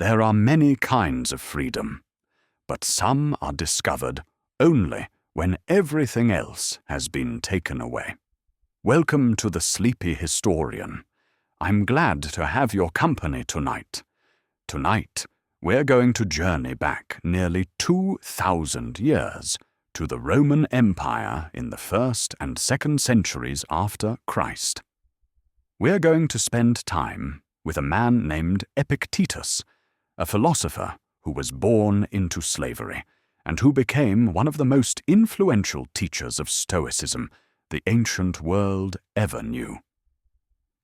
There are many kinds of freedom, but some are discovered only when everything else has been taken away. Welcome to the Sleepy Historian. I'm glad to have your company tonight. Tonight, we're going to journey back nearly 2,000 years to the Roman Empire in the 1st and 2nd centuries after Christ. We're going to spend time with a man named Epictetus, a philosopher who was born into slavery and who became one of the most influential teachers of Stoicism the ancient world ever knew.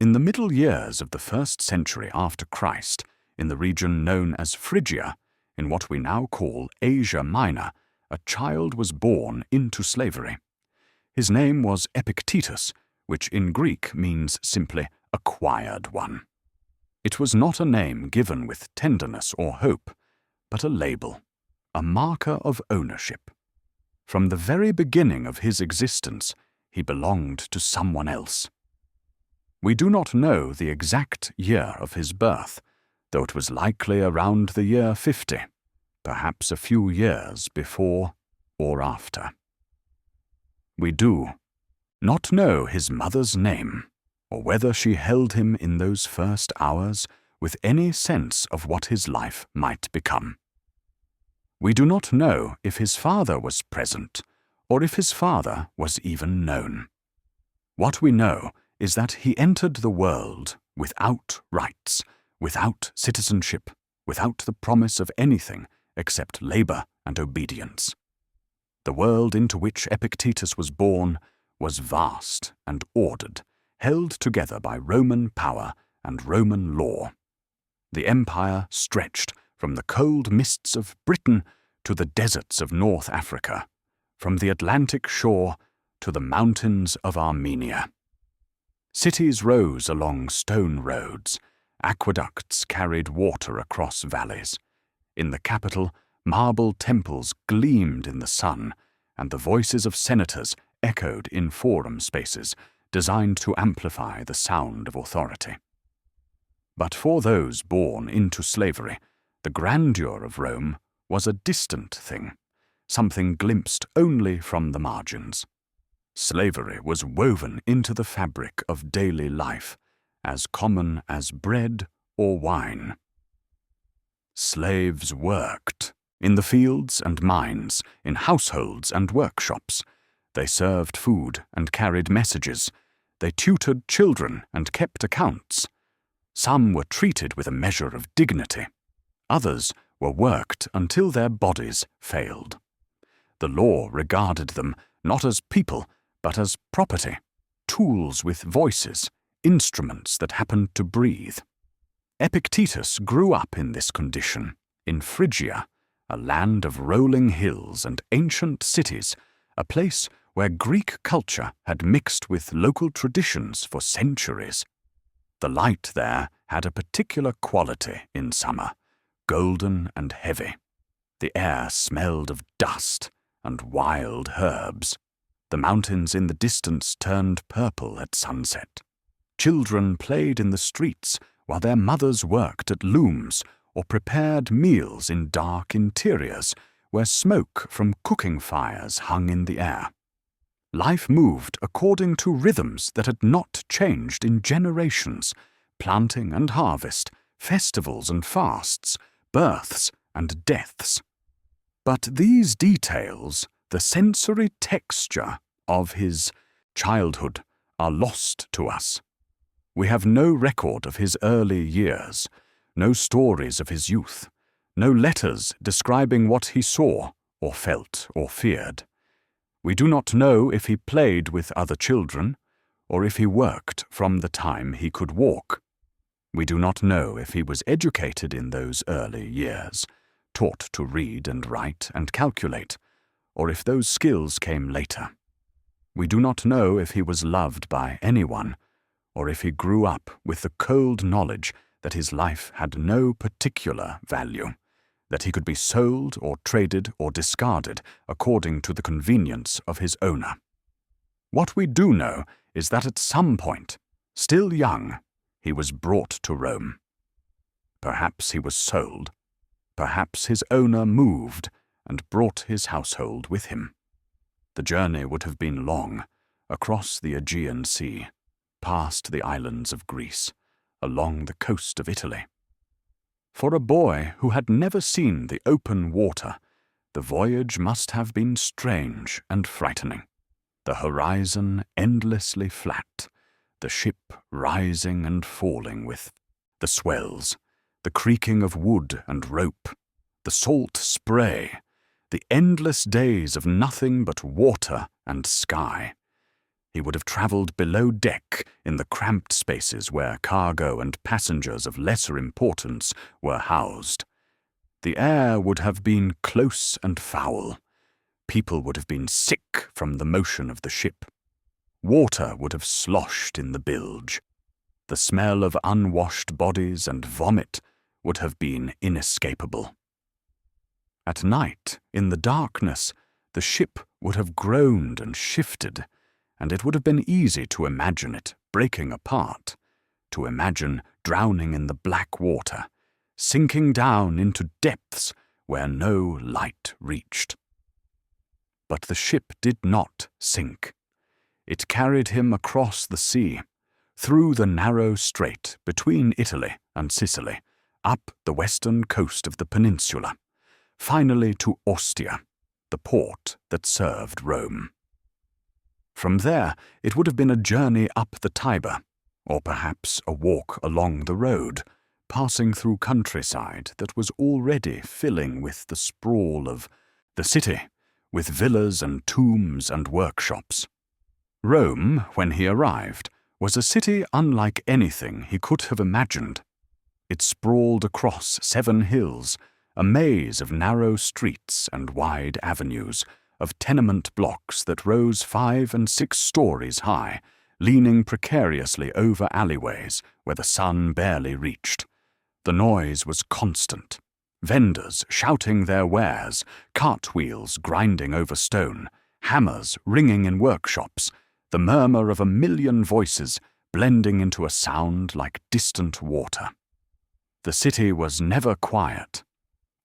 In the middle years of the 1st century after Christ, in the region known as Phrygia, in what we now call Asia Minor, a child was born into slavery. His name was Epictetus, which in Greek means simply acquired one. It was not a name given with tenderness or hope, but a label, a marker of ownership. From the very beginning of his existence, he belonged to someone else. We do not know the exact year of his birth, though it was likely around the year 50, perhaps a few years before or after. We do not know his mother's name, or whether she held him in those first hours with any sense of what his life might become. We do not know if his father was present, or if his father was even known. What we know is that he entered the world without rights, without citizenship, without the promise of anything except labor and obedience. The world into which Epictetus was born was vast and ordered, held together by Roman power and Roman law. The empire stretched from the cold mists of Britain to the deserts of North Africa, from the Atlantic shore to the mountains of Armenia. Cities rose along stone roads, aqueducts carried water across valleys. In the capital, marble temples gleamed in the sun, and the voices of senators echoed in forum spaces designed to amplify the sound of authority. But for those born into slavery, the grandeur of Rome was a distant thing, something glimpsed only from the margins. Slavery was woven into the fabric of daily life, as common as bread or wine. Slaves worked in the fields and mines, in households and workshops. They served food and carried messages. They tutored children and kept accounts. Some were treated with a measure of dignity. Others were worked until their bodies failed. The law regarded them not as people, but as property, tools with voices, instruments that happened to breathe. Epictetus grew up in this condition, in Phrygia, a land of rolling hills and ancient cities, a place where Greek culture had mixed with local traditions for centuries. The light there had a particular quality in summer, golden and heavy. The air smelled of dust and wild herbs. The mountains in the distance turned purple at sunset. Children played in the streets while their mothers worked at looms or prepared meals in dark interiors where smoke from cooking fires hung in the air. Life moved according to rhythms that had not changed in generations: planting and harvest, festivals and fasts, births and deaths. But these details, the sensory texture of his childhood, are lost to us. We have no record of his early years, no stories of his youth, no letters describing what he saw or felt or feared. We do not know if he played with other children, or if he worked from the time he could walk. We do not know if he was educated in those early years, taught to read and write and calculate, or if those skills came later. We do not know if he was loved by anyone, or if he grew up with the cold knowledge that his life had no particular value, that he could be sold or traded or discarded according to the convenience of his owner. What we do know is that at some point, still young, he was brought to Rome. Perhaps he was sold. Perhaps his owner moved and brought his household with him. The journey would have been long, across the Aegean Sea, past the islands of Greece, along the coast of Italy. For a boy who had never seen the open water, the voyage must have been strange and frightening. The horizon endlessly flat, the ship rising and falling with the swells, the creaking of wood and rope, the salt spray, the endless days of nothing but water and sky. He would have travelled below deck in the cramped spaces where cargo and passengers of lesser importance were housed. The air would have been close and foul. People would have been sick from the motion of the ship. Water would have sloshed in the bilge. The smell of unwashed bodies and vomit would have been inescapable. At night, in the darkness, the ship would have groaned and shifted, and it would have been easy to imagine it breaking apart, to imagine drowning in the black water, sinking down into depths where no light reached. But the ship did not sink. It carried him across the sea, through the narrow strait between Italy and Sicily, up the western coast of the peninsula, finally to Ostia, the port that served Rome. From there, it would have been a journey up the Tiber, or perhaps a walk along the road, passing through countryside that was already filling with the sprawl of the city, with villas and tombs and workshops. Rome, when he arrived, was a city unlike anything he could have imagined. It sprawled across 7 hills, a maze of narrow streets and wide avenues, of tenement blocks that rose 5 and 6 stories high, leaning precariously over alleyways where the sun barely reached. The noise was constant. Vendors shouting their wares, cartwheels grinding over stone, hammers ringing in workshops, the murmur of 1,000,000 voices blending into a sound like distant water. The city was never quiet.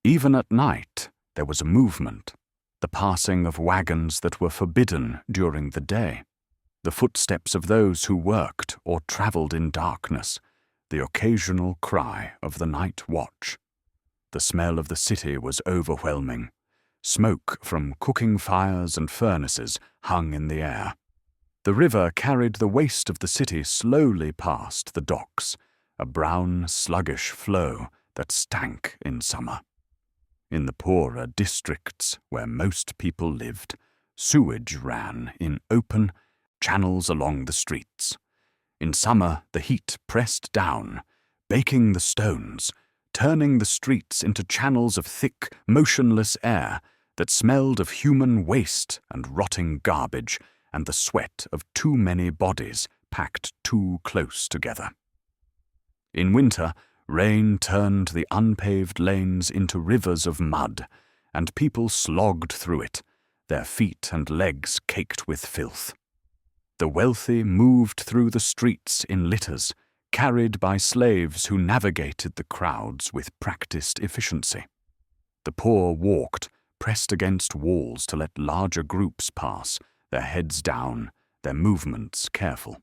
Even at night, there was a movement, the passing of wagons that were forbidden during the day, the footsteps of those who worked or travelled in darkness, the occasional cry of the night watch. The smell of the city was overwhelming. Smoke from cooking fires and furnaces hung in the air. The river carried the waste of the city slowly past the docks, a brown, sluggish flow that stank in summer. In the poorer districts where most people lived, sewage ran in open channels along the streets. In summer, the heat pressed down, baking the stones, turning the streets into channels of thick, motionless air that smelled of human waste and rotting garbage and the sweat of too many bodies packed too close together. In winter, rain turned the unpaved lanes into rivers of mud, and people slogged through it, their feet and legs caked with filth. The wealthy moved through the streets in litters, carried by slaves who navigated the crowds with practiced efficiency. The poor walked, pressed against walls to let larger groups pass, their heads down, their movements careful.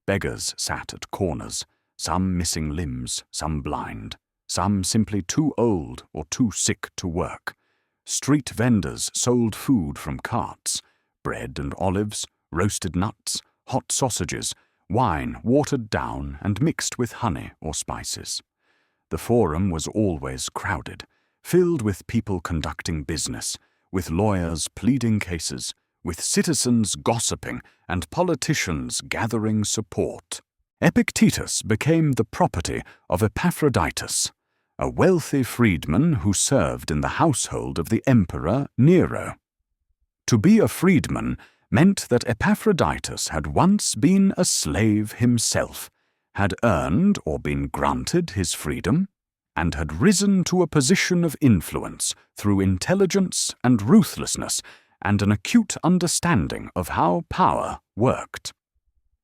Beggars sat at corners, some missing limbs, some blind, some simply too old or too sick to work. Street vendors sold food from carts, bread and olives, roasted nuts, hot sausages, wine watered down and mixed with honey or spices. The forum was always crowded, filled with people conducting business, with lawyers pleading cases, with citizens gossiping and politicians gathering support. Epictetus became the property of Epaphroditus, a wealthy freedman who served in the household of the Emperor Nero. To be a freedman meant that Epaphroditus had once been a slave himself, had earned or been granted his freedom, and had risen to a position of influence through intelligence and ruthlessness and an acute understanding of how power worked.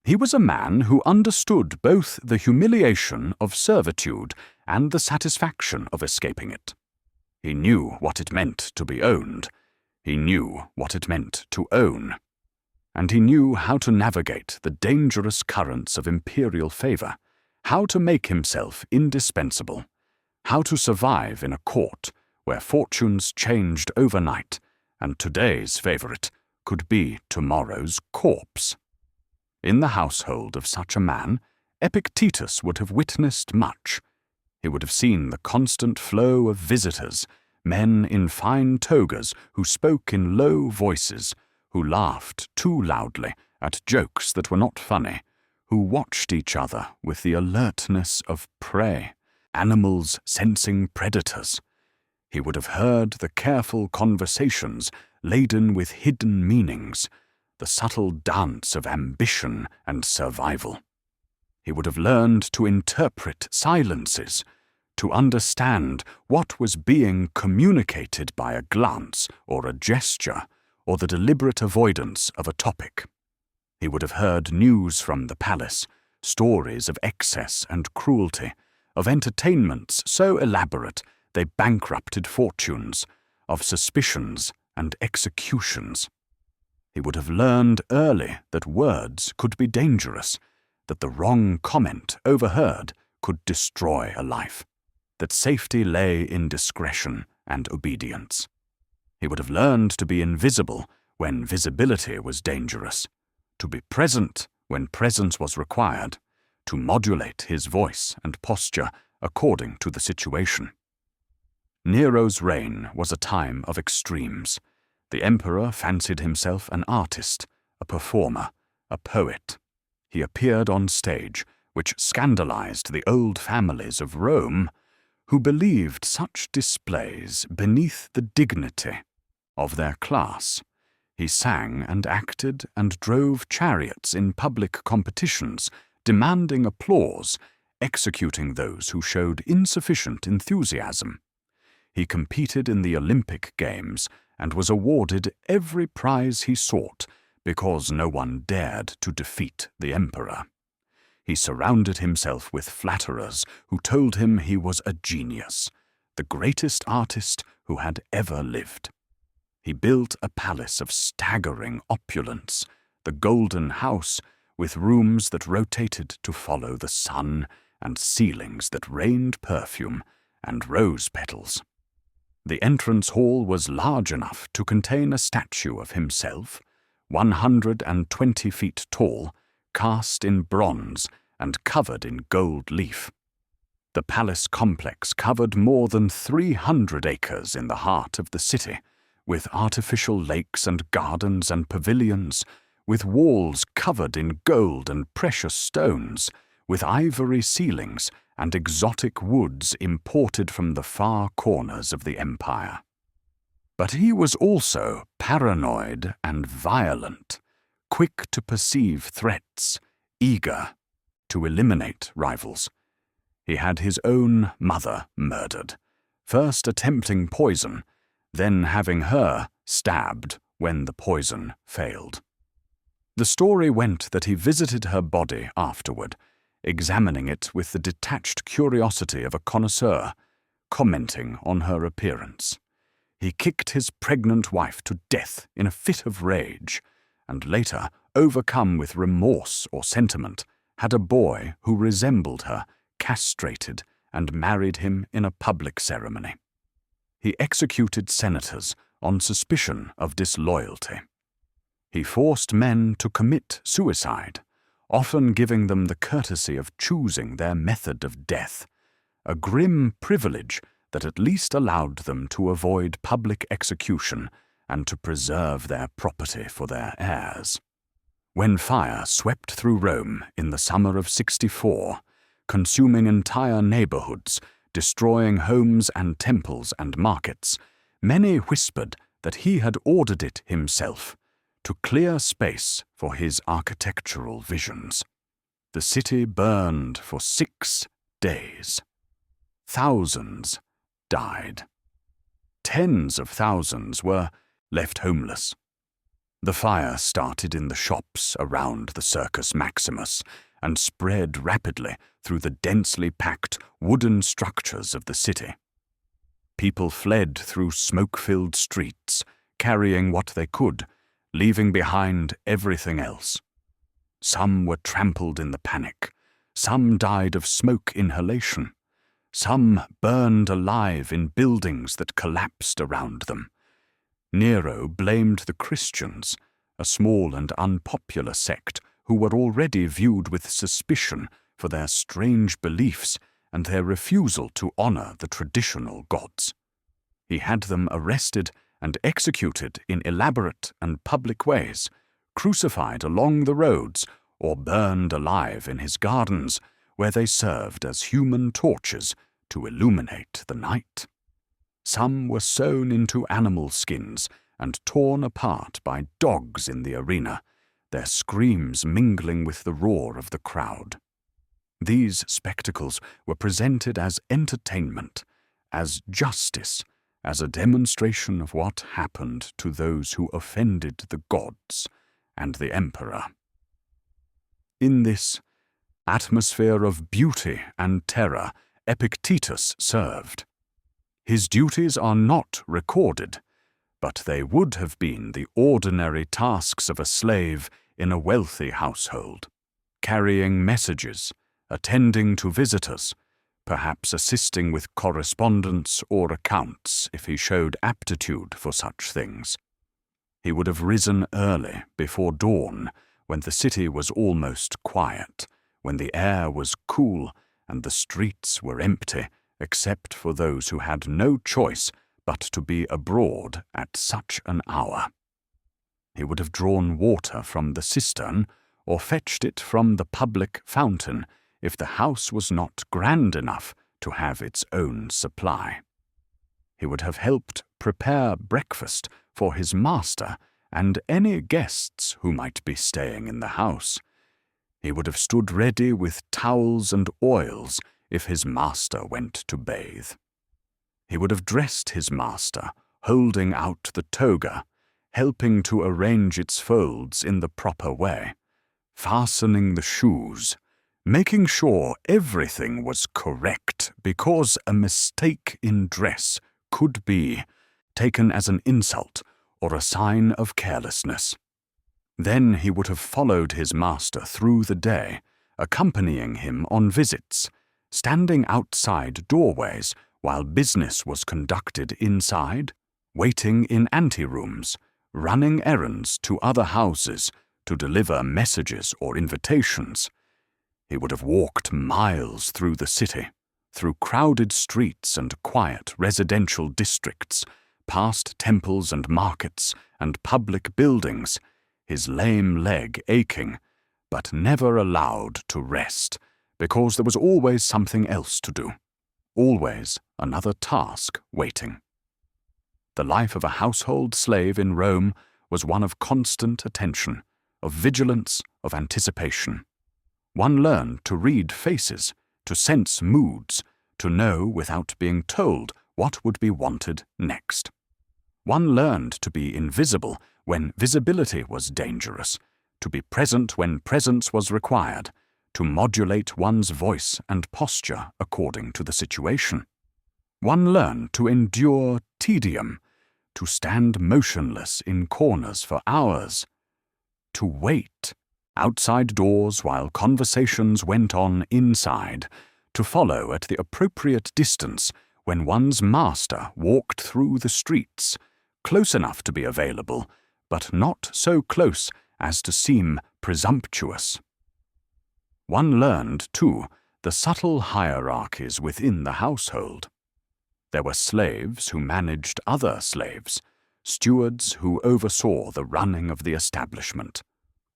He was a man who understood both the humiliation of servitude and the satisfaction of escaping it. He knew what it meant to be owned. He knew what it meant to own. And he knew how to navigate the dangerous currents of imperial favor, how to make himself indispensable, how to survive in a court where fortunes changed overnight, and today's favorite could be tomorrow's corpse. In the household of such a man, Epictetus would have witnessed much. He would have seen the constant flow of visitors, men in fine togas who spoke in low voices, who laughed too loudly at jokes that were not funny, who watched each other with the alertness of prey, animals sensing predators. He would have heard the careful conversations laden with hidden meanings, the subtle dance of ambition and survival. He would have learned to interpret silences, to understand what was being communicated by a glance or a gesture or the deliberate avoidance of a topic. He would have heard news from the palace, stories of excess and cruelty, of entertainments so elaborate they bankrupted fortunes, of suspicions and executions. He would have learned early that words could be dangerous, that the wrong comment overheard could destroy a life, that safety lay in discretion and obedience. He would have learned to be invisible when visibility was dangerous, to be present when presence was required, to modulate his voice and posture according to the situation. Nero's reign was a time of extremes. The emperor fancied himself an artist, a performer, a poet. He appeared on stage, which scandalized the old families of Rome, who believed such displays beneath the dignity of their class. He sang and acted and drove chariots in public competitions, demanding applause, executing those who showed insufficient enthusiasm. He competed in the Olympic Games and was awarded every prize he sought because no one dared to defeat the emperor. He surrounded himself with flatterers who told him he was a genius, the greatest artist who had ever lived. He built a palace of staggering opulence, the Golden House, with rooms that rotated to follow the sun and ceilings that rained perfume and rose petals. The entrance hall was large enough to contain a statue of himself, 120 feet tall, cast in bronze and covered in gold leaf. The palace complex covered more than 300 acres in the heart of the city, with artificial lakes and gardens and pavilions, with walls covered in gold and precious stones, with ivory ceilings and exotic woods imported from the far corners of the empire. But he was also paranoid and violent, quick to perceive threats, eager to eliminate rivals. He had his own mother murdered, first attempting poison, then having her stabbed when the poison failed. The story went that he visited her body afterward, examining it with the detached curiosity of a connoisseur, commenting on her appearance. He kicked his pregnant wife to death in a fit of rage, and later, overcome with remorse or sentiment, had a boy who resembled her castrated and married him in a public ceremony. He executed senators on suspicion of disloyalty. He forced men to commit suicide, often giving them the courtesy of choosing their method of death, a grim privilege that at least allowed them to avoid public execution and to preserve their property for their heirs. When fire swept through Rome in the summer of 64, consuming entire neighborhoods, destroying homes and temples and markets, many whispered that he had ordered it himself, to clear space for his architectural visions. The city burned for 6 days. Thousands died. Tens of thousands were left homeless. The fire started in the shops around the Circus Maximus and spread rapidly through the densely packed wooden structures of the city. People fled through smoke-filled streets, carrying what they could, leaving behind everything else. Some were trampled in the panic, some died of smoke inhalation, some burned alive in buildings that collapsed around them. Nero blamed the Christians, a small and unpopular sect who were already viewed with suspicion for their strange beliefs and their refusal to honor the traditional gods. He had them arrested and executed in elaborate and public ways, crucified along the roads or burned alive in his gardens, where they served as human torches to illuminate the night. Some were sewn into animal skins and torn apart by dogs in the arena, their screams mingling with the roar of the crowd. These spectacles were presented as entertainment, as justice, as a demonstration of what happened to those who offended the gods and the emperor. In this atmosphere of beauty and terror, Epictetus served. His duties are not recorded, but they would have been the ordinary tasks of a slave in a wealthy household, carrying messages, attending to visitors, perhaps assisting with correspondence or accounts if he showed aptitude for such things. He would have risen early, before dawn, when the city was almost quiet, when the air was cool and the streets were empty, except for those who had no choice but to be abroad at such an hour. He would have drawn water from the cistern or fetched it from the public fountain if the house was not grand enough to have its own supply. He would have helped prepare breakfast for his master and any guests who might be staying in the house. He would have stood ready with towels and oils if his master went to bathe. He would have dressed his master, holding out the toga, helping to arrange its folds in the proper way, fastening the shoes, making sure everything was correct, because a mistake in dress could be taken as an insult or a sign of carelessness. Then he would have followed his master through the day, accompanying him on visits, standing outside doorways while business was conducted inside, waiting in anterooms, running errands to other houses to deliver messages or invitations. He would have walked miles through the city, through crowded streets and quiet residential districts, past temples and markets and public buildings, his lame leg aching, but never allowed to rest, because there was always something else to do, always another task waiting. The life of a household slave in Rome was one of constant attention, of vigilance, of anticipation. One learned to read faces, to sense moods, to know without being told what would be wanted next. One learned to be invisible when visibility was dangerous, to be present when presence was required, to modulate one's voice and posture according to the situation. One learned to endure tedium, to stand motionless in corners for hours, to wait outside doors while conversations went on inside, to follow at the appropriate distance when one's master walked through the streets, close enough to be available, but not so close as to seem presumptuous. One learned, too, the subtle hierarchies within the household. There were slaves who managed other slaves, stewards who oversaw the running of the establishment,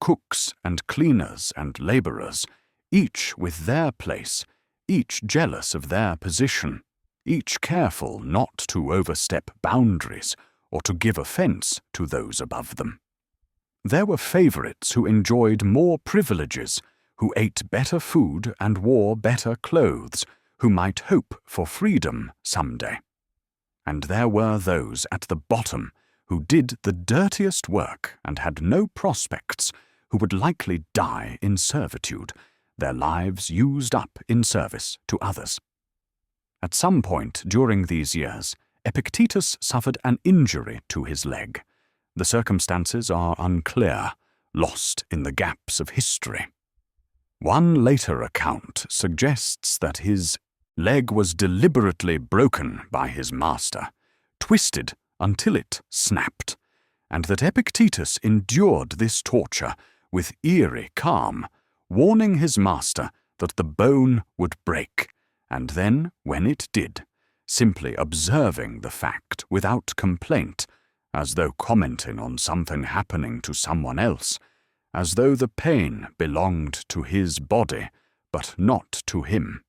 cooks and cleaners and laborers, each with their place, each jealous of their position, each careful not to overstep boundaries or to give offense to those above them. There were favorites who enjoyed more privileges, who ate better food and wore better clothes, who might hope for freedom someday. And there were those at the bottom who did the dirtiest work and had no prospects, who would likely die in servitude, their lives used up in service to others. At some point during these years, Epictetus suffered an injury to his leg. The circumstances are unclear, lost in the gaps of history. One later account suggests that his leg was deliberately broken by his master, twisted until it snapped, and that Epictetus endured this torture with eerie calm, warning his master that the bone would break, and then, when it did, simply observing the fact without complaint, as though commenting on something happening to someone else, as though the pain belonged to his body, but not to him,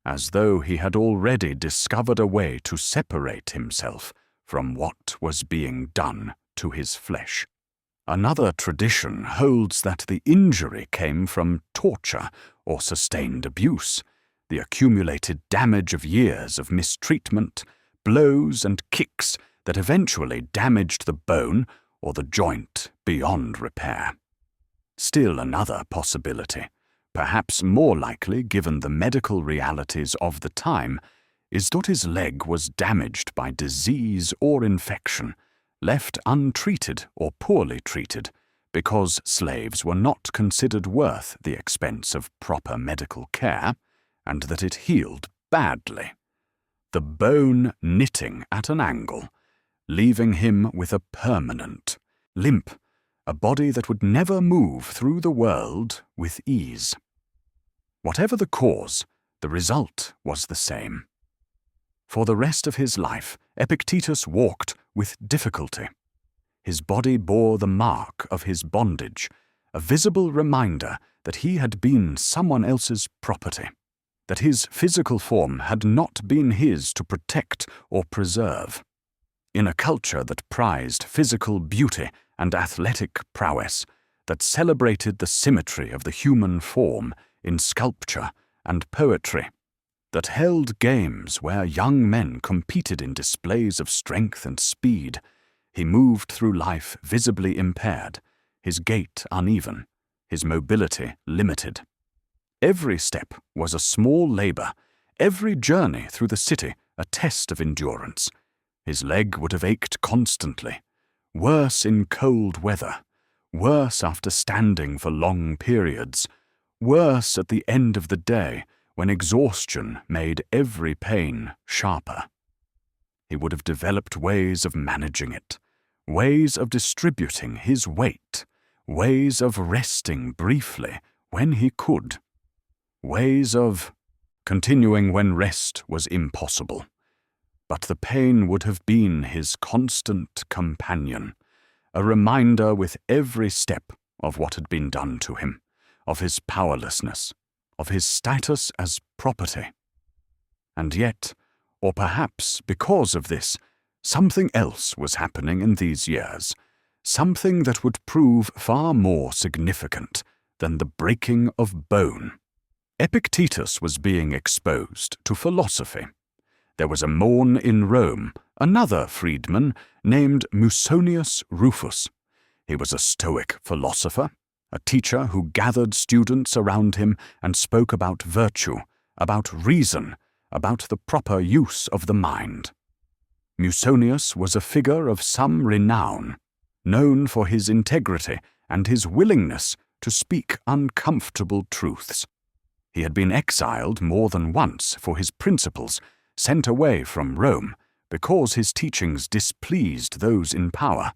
as though he had already discovered a way to separate himself from what was being done to his flesh. Another tradition holds that the injury came from torture or sustained abuse, the accumulated damage of years of mistreatment, blows and kicks that eventually damaged the bone or the joint beyond repair. Still another possibility, perhaps more likely given the medical realities of the time, is that his leg was damaged by disease or infection, left untreated or poorly treated, because slaves were not considered worth the expense of proper medical care, and that it healed badly, the bone knitting at an angle, leaving him with a permanent limp, a body that would never move through the world with ease. Whatever the cause, the result was the same. For the rest of his life, Epictetus walked with difficulty. His body bore the mark of his bondage, a visible reminder that he had been someone else's property, that his physical form had not been his to protect or preserve. In a culture that prized physical beauty and athletic prowess, that celebrated the symmetry of the human form in sculpture and poetry, that held games where young men competed in displays of strength and speed, he moved through life visibly impaired, his gait uneven, his mobility limited. Every step was a small labor, every journey through the city a test of endurance. His leg would have ached constantly, worse in cold weather, worse after standing for long periods, worse at the end of the day when exhaustion made every pain sharper. He would have developed ways of managing it, ways of distributing his weight, ways of resting briefly when he could, ways of continuing when rest was impossible. But the pain would have been his constant companion, a reminder with every step of what had been done to him, of his powerlessness, of his status as property. And yet, or perhaps because of this, something else was happening in these years, something that would prove far more significant than the breaking of bone. Epictetus was being exposed to philosophy. There was a morn in Rome, another freedman named Musonius Rufus. He was a Stoic philosopher, a teacher who gathered students around him and spoke about virtue, about reason, about the proper use of the mind. Musonius was a figure of some renown, known for his integrity and his willingness to speak uncomfortable truths. He had been exiled more than once for his principles, sent away from Rome because his teachings displeased those in power,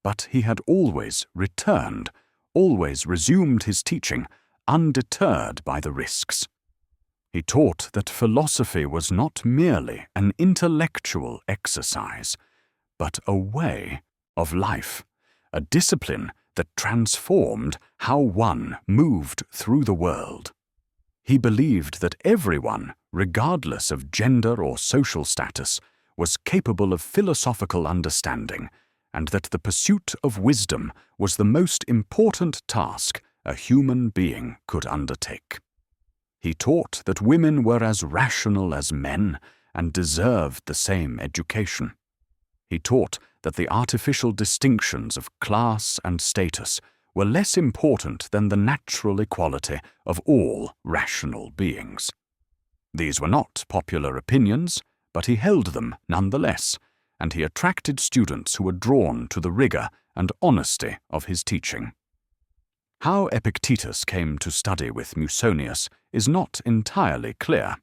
but he had always returned, always resumed his teaching, undeterred by the risks. He taught that philosophy was not merely an intellectual exercise, but a way of life, a discipline that transformed how one moved through the world. He believed that everyone, regardless of gender or social status, was capable of philosophical understanding, and that the pursuit of wisdom was the most important task a human being could undertake. He taught that women were as rational as men and deserved the same education. He taught that the artificial distinctions of class and status were less important than the natural equality of all rational beings. These were not popular opinions, but he held them nonetheless, and he attracted students who were drawn to the rigor and honesty of his teaching. How Epictetus came to study with Musonius is not entirely clear.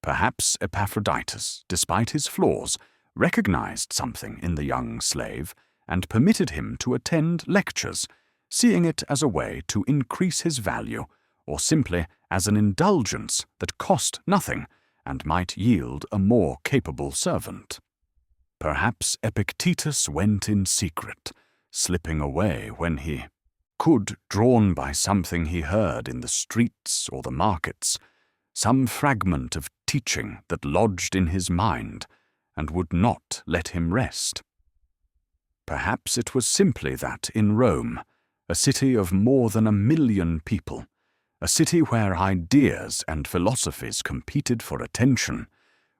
Perhaps Epaphroditus, despite his flaws, recognized something in the young slave and permitted him to attend lectures, seeing it as a way to increase his value, or simply as an indulgence that cost nothing and might yield a more capable servant. Perhaps Epictetus went in secret, slipping away when he could, drawn by something he heard in the streets or the markets, some fragment of teaching that lodged in his mind and would not let him rest. Perhaps it was simply that in Rome, a city of more than 1 million people, a city where ideas and philosophies competed for attention,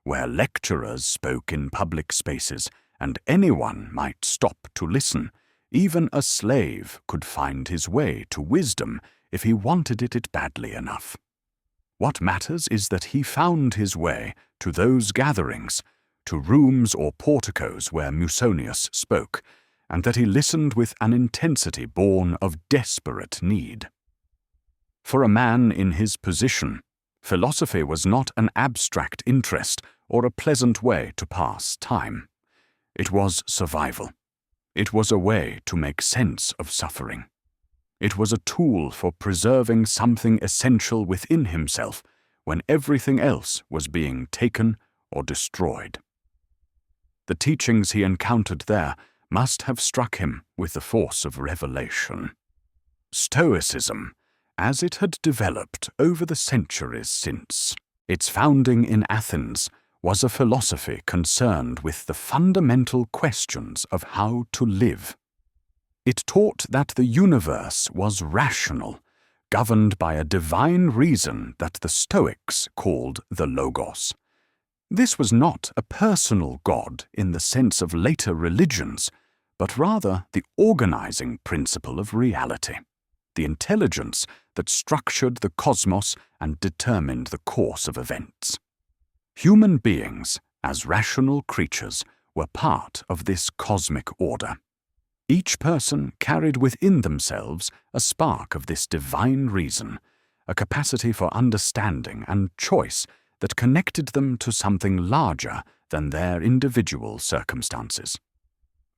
where lecturers spoke in public spaces and anyone might stop to listen, even a slave could find his way to wisdom if he wanted it badly enough. What matters is that he found his way to those gatherings, to rooms or porticos where Musonius spoke, and that he listened with an intensity born of desperate need. For a man in his position, philosophy was not an abstract interest or a pleasant way to pass time. It was survival. It was a way to make sense of suffering. It was a tool for preserving something essential within himself when everything else was being taken or destroyed. The teachings he encountered there must have struck him with the force of revelation. Stoicism, as it had developed over the centuries since its founding in Athens, was a philosophy concerned with the fundamental questions of how to live. It taught that the universe was rational, governed by a divine reason that the Stoics called the Logos. This was not a personal god in the sense of later religions, but rather the organizing principle of reality, the intelligence that structured the cosmos and determined the course of events. Human beings, as rational creatures, were part of this cosmic order. Each person carried within themselves a spark of this divine reason, a capacity for understanding and choice that connected them to something larger than their individual circumstances.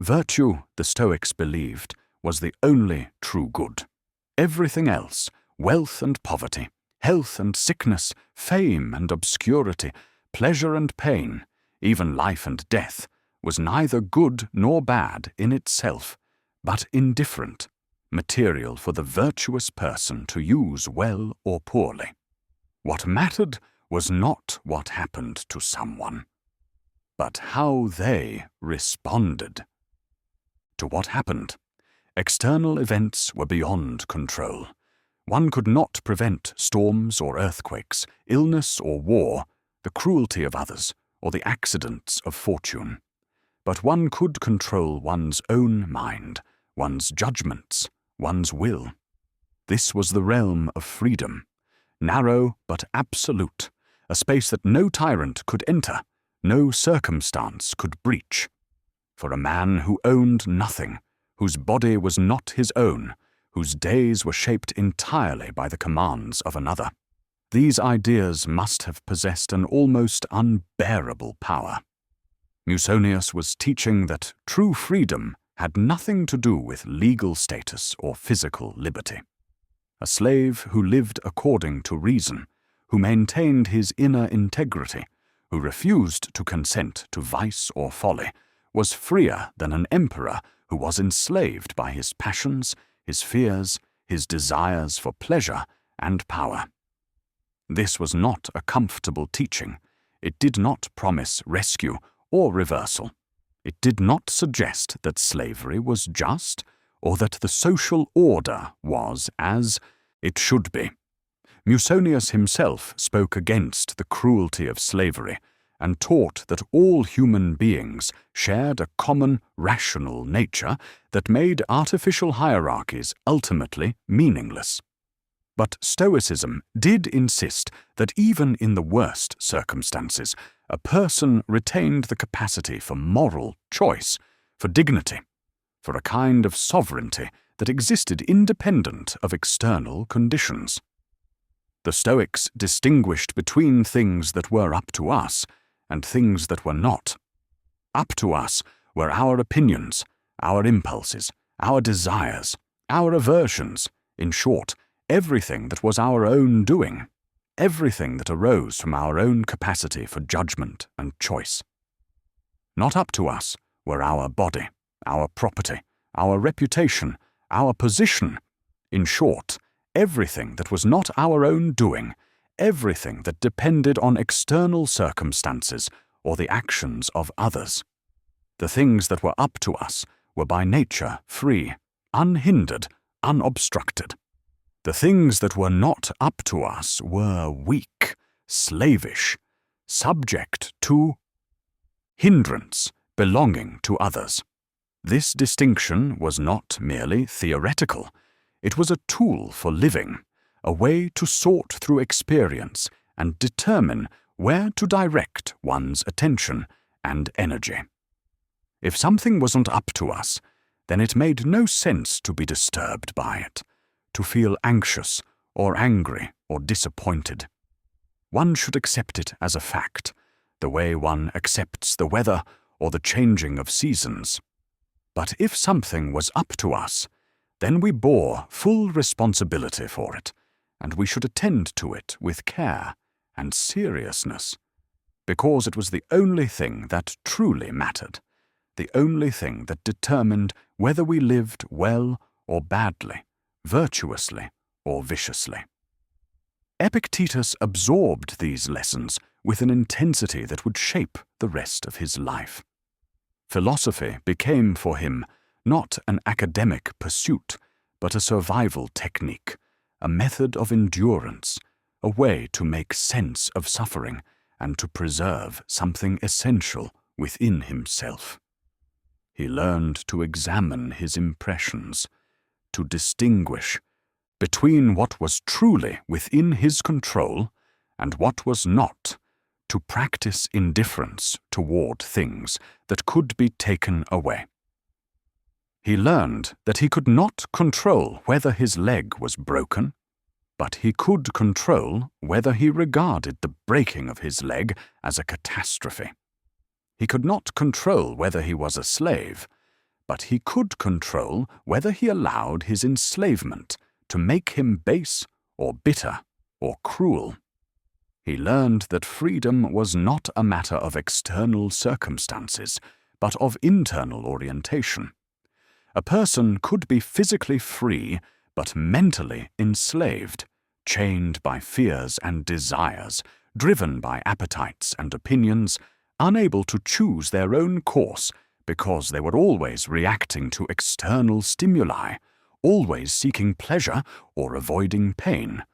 Virtue, the Stoics believed, was the only true good. Everything else, wealth and poverty, health and sickness, fame and obscurity, pleasure and pain, even life and death, was neither good nor bad in itself, but indifferent, material for the virtuous person to use well or poorly. What mattered was not what happened to someone, but how they responded to what happened. External events were beyond control. One could not prevent storms or earthquakes, illness or war, the cruelty of others, or the accidents of fortune. But one could control one's own mind, one's judgments, one's will. This was the realm of freedom, narrow but absolute, a space that no tyrant could enter, no circumstance could breach. For a man who owned nothing, whose body was not his own, whose days were shaped entirely by the commands of another. These ideas must have possessed an almost unbearable power. Musonius was teaching that true freedom had nothing to do with legal status or physical liberty. A slave who lived according to reason, who maintained his inner integrity, who refused to consent to vice or folly, was freer than an emperor who was enslaved by his passions, his fears, his desires for pleasure and power. This was not a comfortable teaching. It did not promise rescue or reversal. It did not suggest that slavery was just or that the social order was as it should be. Musonius himself spoke against the cruelty of slavery and taught that all human beings shared a common rational nature that made artificial hierarchies ultimately meaningless. But Stoicism did insist that even in the worst circumstances, a person retained the capacity for moral choice, for dignity, for a kind of sovereignty that existed independent of external conditions. The Stoics distinguished between things that were up to us and things that were not. Up to us were our opinions, our impulses, our desires, our aversions, in short, everything that was our own doing, everything that arose from our own capacity for judgment and choice. Not up to us were our body, our property, our reputation, our position, in short, everything that was not our own doing, everything that depended on external circumstances or the actions of others. The things that were up to us were by nature free, unhindered, unobstructed. The things that were not up to us were weak, slavish, subject to hindrance, belonging to others. This distinction was not merely theoretical. It was a tool for living, a way to sort through experience and determine where to direct one's attention and energy. If something wasn't up to us, then it made no sense to be disturbed by it, to feel anxious or angry or disappointed. One should accept it as a fact, the way one accepts the weather or the changing of seasons. But if something was up to us, then we bore full responsibility for it, and we should attend to it with care and seriousness, because it was the only thing that truly mattered, the only thing that determined whether we lived well or badly, virtuously or viciously. Epictetus absorbed these lessons with an intensity that would shape the rest of his life. Philosophy became for him not an academic pursuit, but a survival technique, a method of endurance, a way to make sense of suffering and to preserve something essential within himself. He learned to examine his impressions, to distinguish between what was truly within his control and what was not, to practice indifference toward things that could be taken away. He learned that he could not control whether his leg was broken, but he could control whether he regarded the breaking of his leg as a catastrophe. He could not control whether he was a slave, but he could control whether he allowed his enslavement to make him base or bitter or cruel. He learned that freedom was not a matter of external circumstances, but of internal orientation. A person could be physically free, but mentally enslaved, chained by fears and desires, driven by appetites and opinions, unable to choose their own course because they were always reacting to external stimuli, always seeking pleasure or avoiding pain,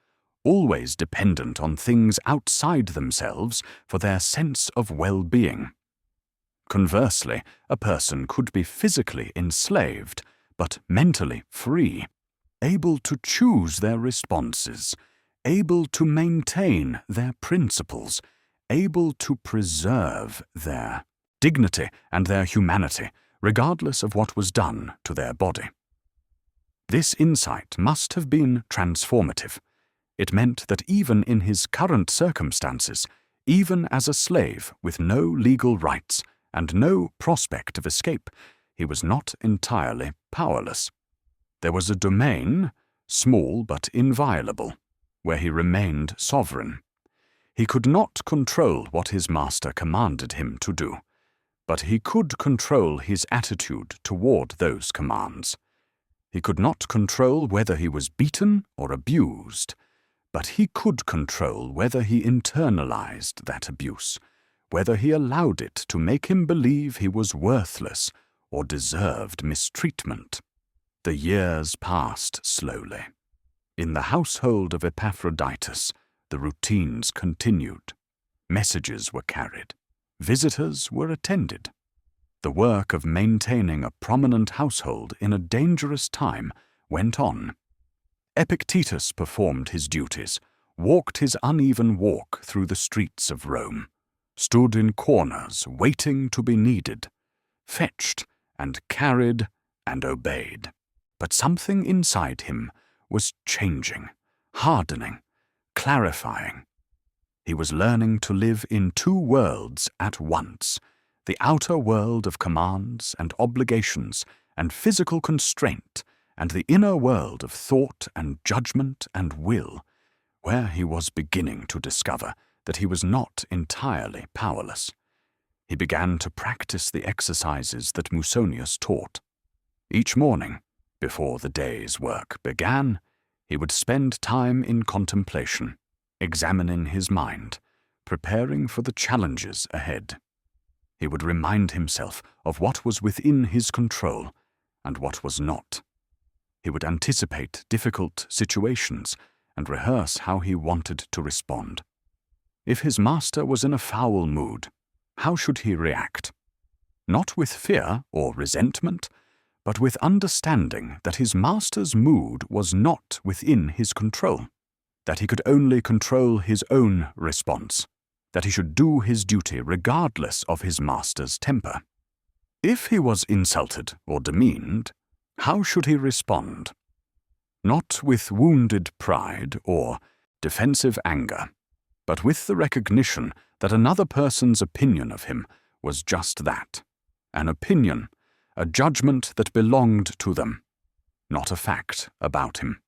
always dependent on things outside themselves for their sense of well-being. Conversely, a person could be physically enslaved, but mentally free, able to choose their responses, able to maintain their principles, able to preserve their dignity and their humanity, regardless of what was done to their body. This insight must have been transformative. It meant that even in his current circumstances, even as a slave with no legal rights and no prospect of escape, he was not entirely powerless. There was a domain, small but inviolable, where he remained sovereign. He could not control what his master commanded him to do, but he could control his attitude toward those commands. He could not control whether he was beaten or abused, but he could control whether he internalized that abuse, whether he allowed it to make him believe he was worthless or deserved mistreatment. The years passed slowly. In the household of Epictetus, the routines continued. Messages were carried. Visitors were attended. The work of maintaining a prominent household in a dangerous time went on. Epictetus performed his duties, walked his uneven walk through the streets of Rome, stood in corners waiting to be needed, fetched and carried and obeyed. But something inside him was changing, hardening, clarifying. He was learning to live in two worlds at once, the outer world of commands and obligations and physical constraint, and the inner world of thought and judgment and will, where he was beginning to discover that he was not entirely powerless. He began to practice the exercises that Musonius taught. Each morning, before the day's work began, he would spend time in contemplation, examining his mind, preparing for the challenges ahead. He would remind himself of what was within his control and what was not. He would anticipate difficult situations and rehearse how he wanted to respond. If his master was in a foul mood, how should he react? Not with fear or resentment, but with understanding that his master's mood was not within his control, that he could only control his own response, that he should do his duty regardless of his master's temper. If he was insulted or demeaned, how should he respond? Not with wounded pride or defensive anger, but with the recognition that another person's opinion of him was just that, an opinion, a judgment that belonged to them, not a fact about him.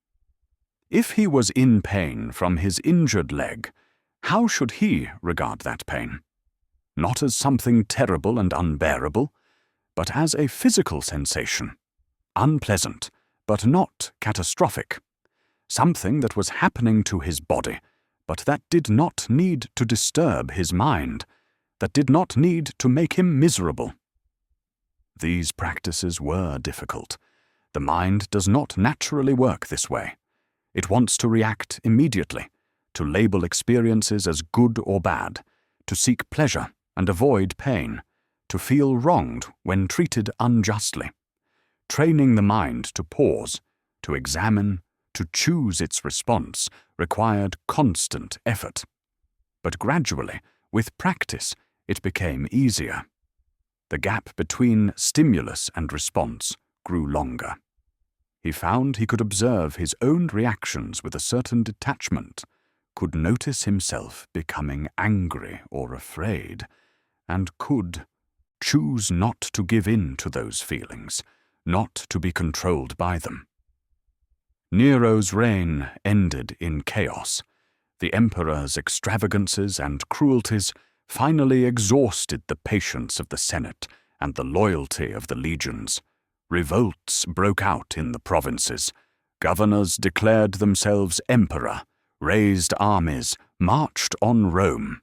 If he was in pain from his injured leg, how should he regard that pain? Not as something terrible and unbearable, but as a physical sensation, unpleasant, but not catastrophic, something that was happening to his body, but that did not need to disturb his mind, that did not need to make him miserable. These practices were difficult. The mind does not naturally work this way. It wants to react immediately, to label experiences as good or bad, to seek pleasure and avoid pain, to feel wronged when treated unjustly. Training the mind to pause, to examine, to choose its response required constant effort. But gradually, with practice, it became easier. The gap between stimulus and response grew longer. He found he could observe his own reactions with a certain detachment, could notice himself becoming angry or afraid, and could choose not to give in to those feelings, not to be controlled by them. Nero's reign ended in chaos. The emperor's extravagances and cruelties finally exhausted the patience of the Senate and the loyalty of the legions. Revolts broke out in the provinces. Governors declared themselves emperor, raised armies, marched on Rome.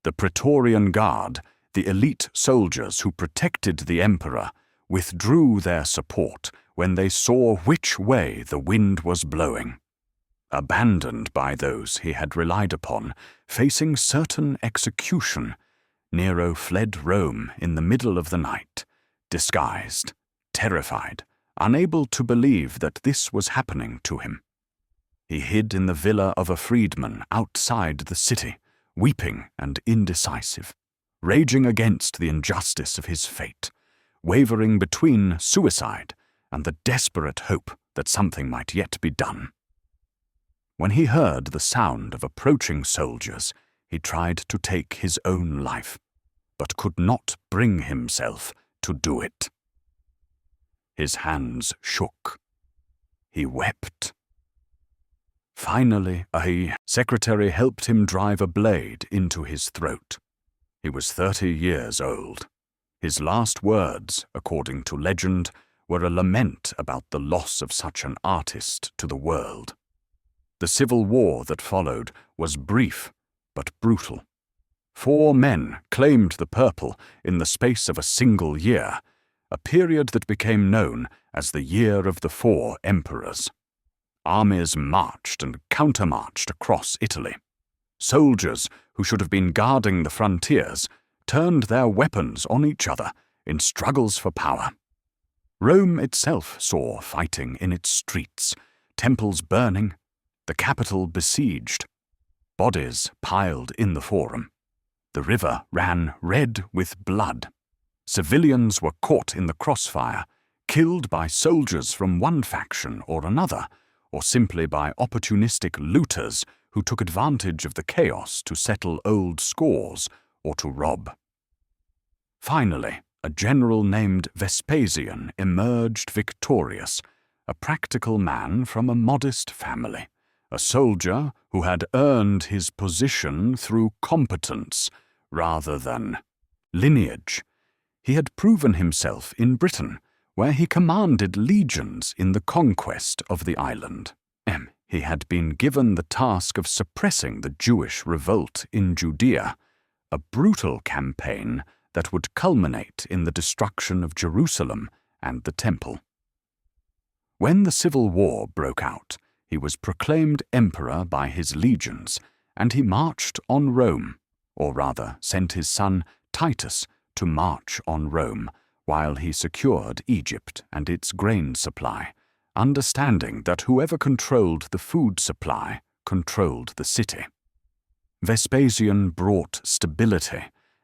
The Praetorian Guard, the elite soldiers who protected the emperor, withdrew their support when they saw which way the wind was blowing. Abandoned by those he had relied upon, facing certain execution, Nero fled Rome in the middle of the night, disguised, terrified, unable to believe that this was happening to him. He hid in the villa of a freedman outside the city, weeping and indecisive, raging against the injustice of his fate, wavering between suicide and the desperate hope that something might yet be done. When he heard the sound of approaching soldiers, he tried to take his own life, but could not bring himself to do it. His hands shook. He wept. Finally, a secretary helped him drive a blade into his throat. He was 30 years old. His last words, according to legend, were a lament about the loss of such an artist to the world. The civil war that followed was brief but brutal. 4 men claimed the purple in the space of a single year, a period that became known as the Year of the 4 Emperors. Armies marched and countermarched across Italy. Soldiers who should have been guarding the frontiers turned their weapons on each other in struggles for power. Rome itself saw fighting in its streets, temples burning, the capital besieged, bodies piled in the forum. The river ran red with blood. Civilians were caught in the crossfire, killed by soldiers from one faction or another, or simply by opportunistic looters who took advantage of the chaos to settle old scores or to rob. Finally, a general named Vespasian emerged victorious, a practical man from a modest family, a soldier who had earned his position through competence rather than lineage. He had proven himself in Britain, where he commanded legions in the conquest of the island. He had been given the task of suppressing the Jewish revolt in Judea, a brutal campaign that would culminate in the destruction of Jerusalem and the Temple. When the civil war broke out, he was proclaimed emperor by his legions, and he marched on Rome, or rather sent his son Titus to march on Rome, while he secured Egypt and its grain supply, understanding that whoever controlled the food supply controlled the city. Vespasian brought stability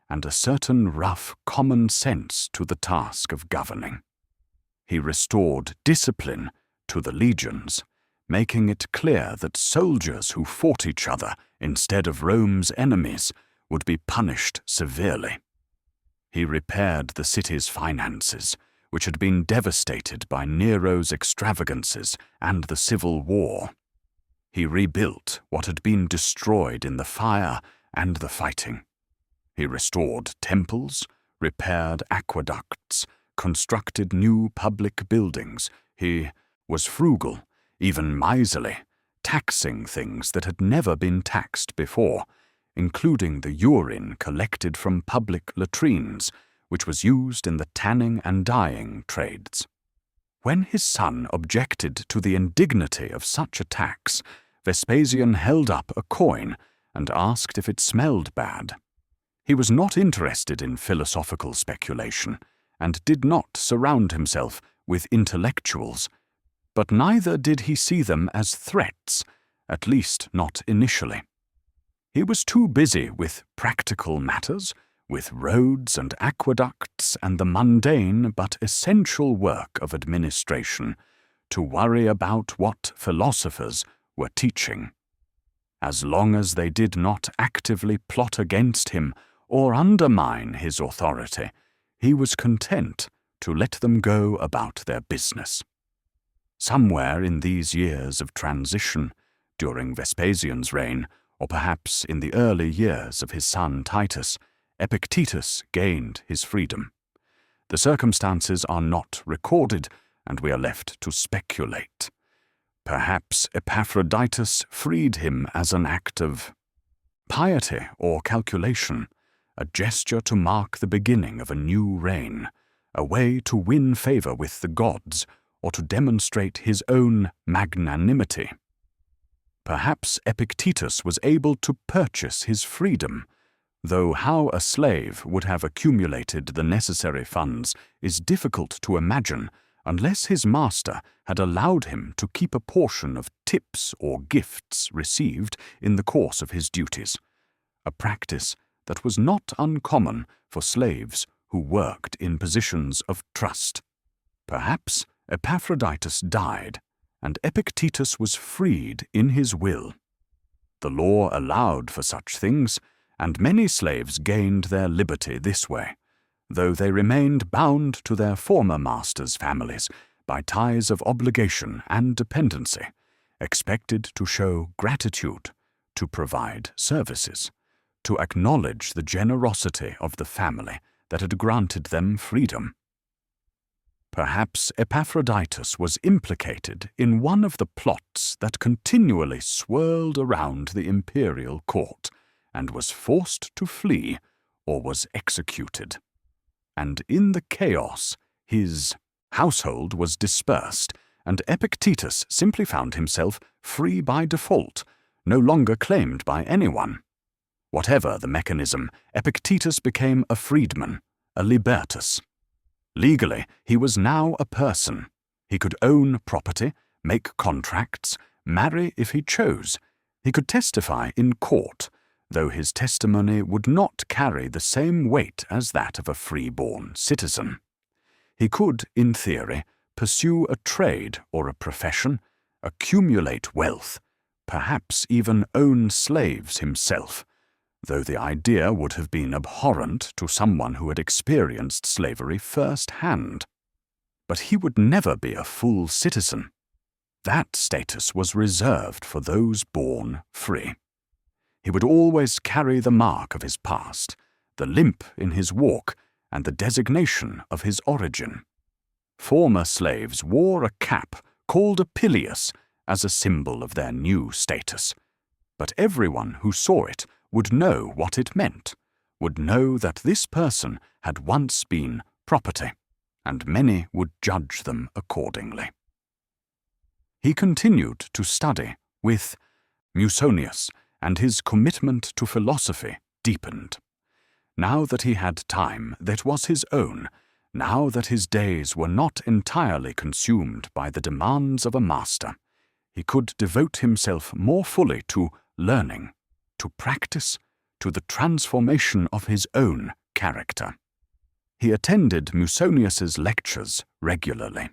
and a certain rough common sense to the task of governing. He restored discipline to the legions, making it clear that soldiers who fought each other instead of Rome's enemies would be punished severely. He repaired the city's finances, which had been devastated by Nero's extravagances and the civil war. He rebuilt what had been destroyed in the fire and the fighting. He restored temples, repaired aqueducts, constructed new public buildings. He was frugal, even miserly, taxing things that had never been taxed before, including the urine collected from public latrines, which was used in the tanning and dyeing trades. When his son objected to the indignity of such a tax, Vespasian held up a coin and asked if it smelled bad. He was not interested in philosophical speculation and did not surround himself with intellectuals, but neither did he see them as threats, at least not initially. He was too busy with practical matters, with roads and aqueducts and the mundane but essential work of administration, to worry about what philosophers were teaching. As long as they did not actively plot against him or undermine his authority, he was content to let them go about their business. Somewhere in these years of transition, during Vespasian's reign, or perhaps in the early years of his son Titus, Epictetus gained his freedom. The circumstances are not recorded, and we are left to speculate. Perhaps Epaphroditus freed him as an act of piety or calculation, a gesture to mark the beginning of a new reign, a way to win favor with the gods or to demonstrate his own magnanimity. Perhaps Epictetus was able to purchase his freedom, though how a slave would have accumulated the necessary funds is difficult to imagine unless his master had allowed him to keep a portion of tips or gifts received in the course of his duties, a practice that was not uncommon for slaves who worked in positions of trust. Perhaps Epaphroditus died, and Epictetus was freed in his will. The law allowed for such things, and many slaves gained their liberty this way, though they remained bound to their former masters' families by ties of obligation and dependency, expected to show gratitude, to provide services, to acknowledge the generosity of the family that had granted them freedom. Perhaps Epaphroditus was implicated in one of the plots that continually swirled around the imperial court, and was forced to flee or was executed. And in the chaos, his household was dispersed, and Epictetus simply found himself free by default, no longer claimed by anyone. Whatever the mechanism, Epictetus became a freedman, a libertus. Legally, he was now a person. He could own property, make contracts, marry if he chose. He could testify in court, though his testimony would not carry the same weight as that of a free-born citizen. He could, in theory, pursue a trade or a profession, accumulate wealth, perhaps even own slaves himself, though the idea would have been abhorrent to someone who had experienced slavery first-hand. But he would never be a full citizen. That status was reserved for those born free. He would always carry the mark of his past, the limp in his walk, and the designation of his origin. Former slaves wore a cap called a pileus as a symbol of their new status, but everyone who saw it would know what it meant, would know that this person had once been property, and many would judge them accordingly. He continued to study with Musonius, and his commitment to philosophy deepened. Now that he had time that was his own, now that his days were not entirely consumed by the demands of a master, he could devote himself more fully to learning, to practice, to the transformation of his own character. He attended Musonius's lectures regularly.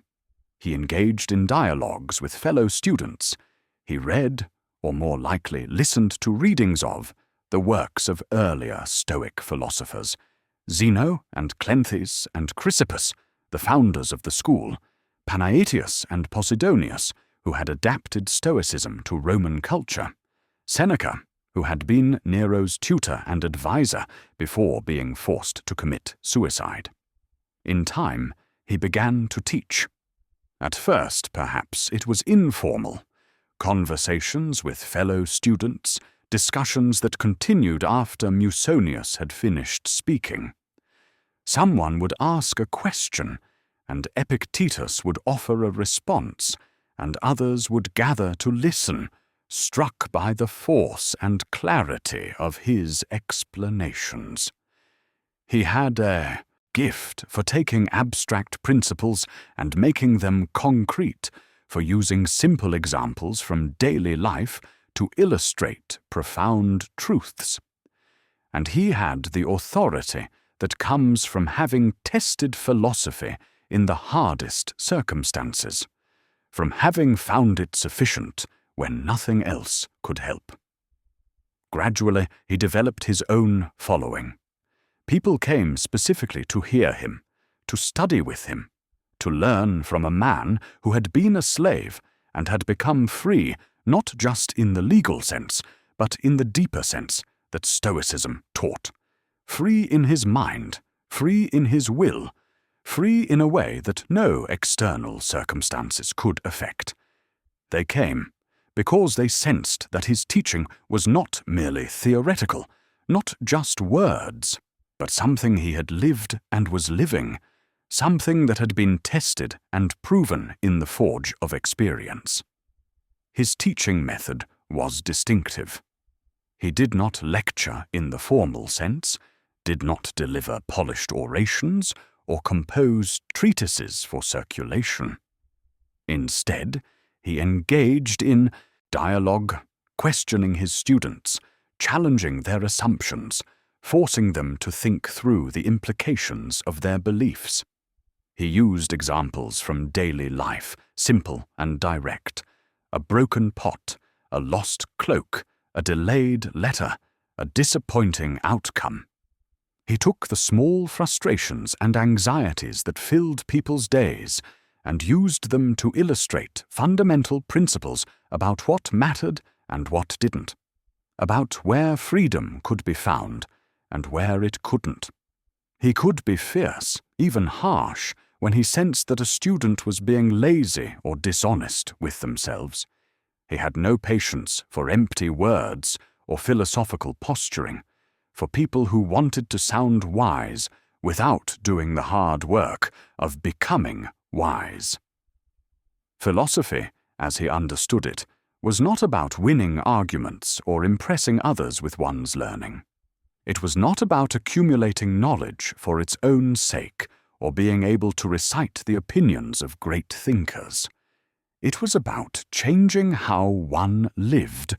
He engaged in dialogues with fellow students. He read, or more likely listened to readings of, the works of earlier Stoic philosophers, Zeno and Cleanthes and Chrysippus, the founders of the school, Panaetius and Posidonius, who had adapted Stoicism to Roman culture, Seneca, who had been Nero's tutor and advisor before being forced to commit suicide. In time, he began to teach. At first, perhaps, it was informal. Conversations with fellow students, discussions that continued after Musonius had finished speaking. Someone would ask a question, and Epictetus would offer a response, and others would gather to listen, struck by the force and clarity of his explanations. He had a gift for taking abstract principles and making them concrete, for using simple examples from daily life to illustrate profound truths. And he had the authority that comes from having tested philosophy in the hardest circumstances, from having found it sufficient when nothing else could help. Gradually, he developed his own following. People came specifically to hear him, to study with him, to learn from a man who had been a slave and had become free not just in the legal sense, but in the deeper sense that Stoicism taught. Free in his mind, free in his will, free in a way that no external circumstances could affect. They came because they sensed that his teaching was not merely theoretical, not just words, but something he had lived and was living, something that had been tested and proven in the forge of experience. His teaching method was distinctive. He did not lecture in the formal sense, did not deliver polished orations, or compose treatises for circulation. Instead, he engaged in dialogue, questioning his students, challenging their assumptions, forcing them to think through the implications of their beliefs. He used examples from daily life, simple and direct. A broken pot, a lost cloak, a delayed letter, a disappointing outcome. He took the small frustrations and anxieties that filled people's days and used them to illustrate fundamental principles about what mattered and what didn't, about where freedom could be found and where it couldn't. He could be fierce, even harsh, when he sensed that a student was being lazy or dishonest with themselves. He had no patience for empty words or philosophical posturing, for people who wanted to sound wise without doing the hard work of becoming wise. Philosophy, as he understood it, was not about winning arguments or impressing others with one's learning. It was not about accumulating knowledge for its own sake or being able to recite the opinions of great thinkers. It was about changing how one lived,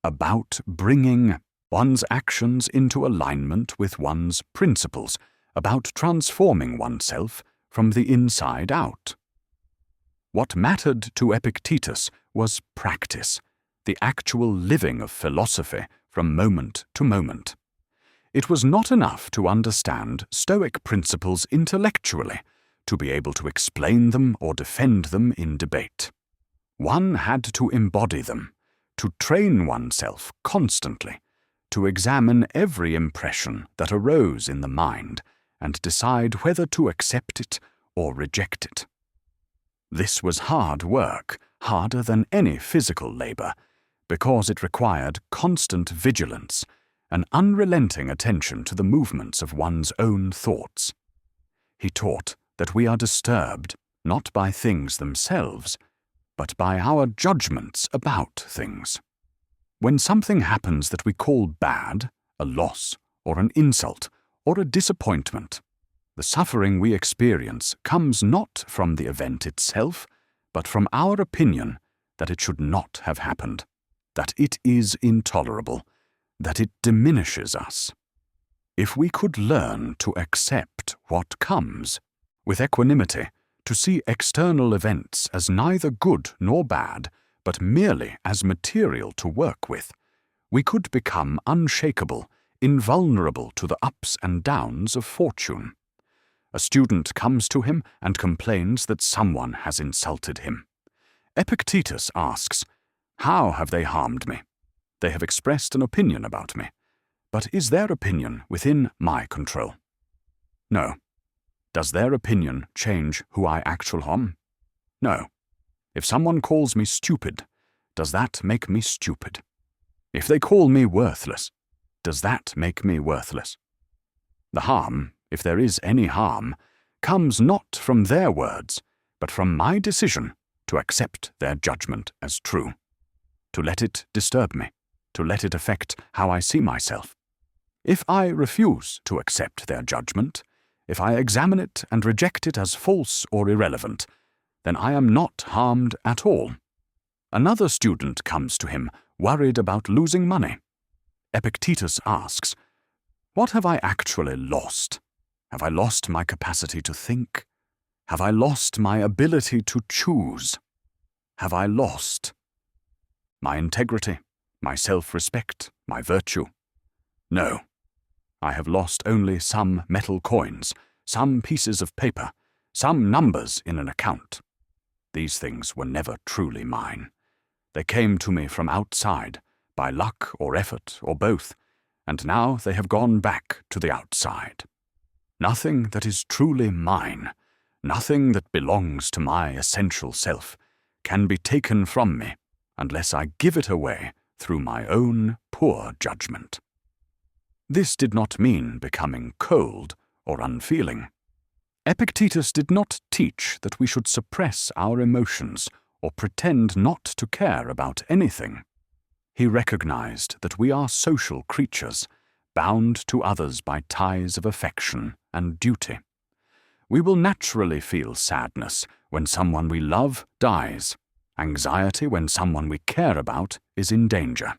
about bringing one's actions into alignment with one's principles, about transforming oneself from the inside out. What mattered to Epictetus was practice, the actual living of philosophy from moment to moment. It was not enough to understand Stoic principles intellectually, to be able to explain them or defend them in debate. One had to embody them, to train oneself constantly, to examine every impression that arose in the mind and decide whether to accept it or reject it. This was hard work, harder than any physical labor, because it required constant vigilance, an unrelenting attention to the movements of one's own thoughts. He taught that we are disturbed not by things themselves, but by our judgments about things. When something happens that we call bad, a loss, or an insult, or a disappointment, the suffering we experience comes not from the event itself, but from our opinion that it should not have happened, that it is intolerable, that it diminishes us. If we could learn to accept what comes, with equanimity, to see external events as neither good nor bad, but merely as material to work with, we could become unshakable, invulnerable to the ups and downs of fortune. A student comes to him and complains that someone has insulted him. Epictetus asks, "How have they harmed me? They have expressed an opinion about me. But is their opinion within my control? No. Does their opinion change who I actually am? No. If someone calls me stupid, does that make me stupid? If they call me worthless, does that make me worthless? The harm, if there is any harm, comes not from their words, but from my decision to accept their judgment as true, to let it disturb me, to let it affect how I see myself. If I refuse to accept their judgment, if I examine it and reject it as false or irrelevant, then I am not harmed at all. Another student comes to him, worried about losing money. Epictetus asks, "What have I actually lost? Have I lost my capacity to think? Have I lost my ability to choose? Have I lost my integrity, my self-respect, my virtue? No. I have lost only some metal coins, some pieces of paper, some numbers in an account. These things were never truly mine. They came to me from outside, by luck or effort or both, and now they have gone back to the outside. Nothing that is truly mine, nothing that belongs to my essential self, can be taken from me unless I give it away through my own poor judgment." This did not mean becoming cold or unfeeling. Epictetus did not teach that we should suppress our emotions or pretend not to care about anything. He recognized that we are social creatures, bound to others by ties of affection and duty. We will naturally feel sadness when someone we love dies, anxiety when someone we care about is in danger.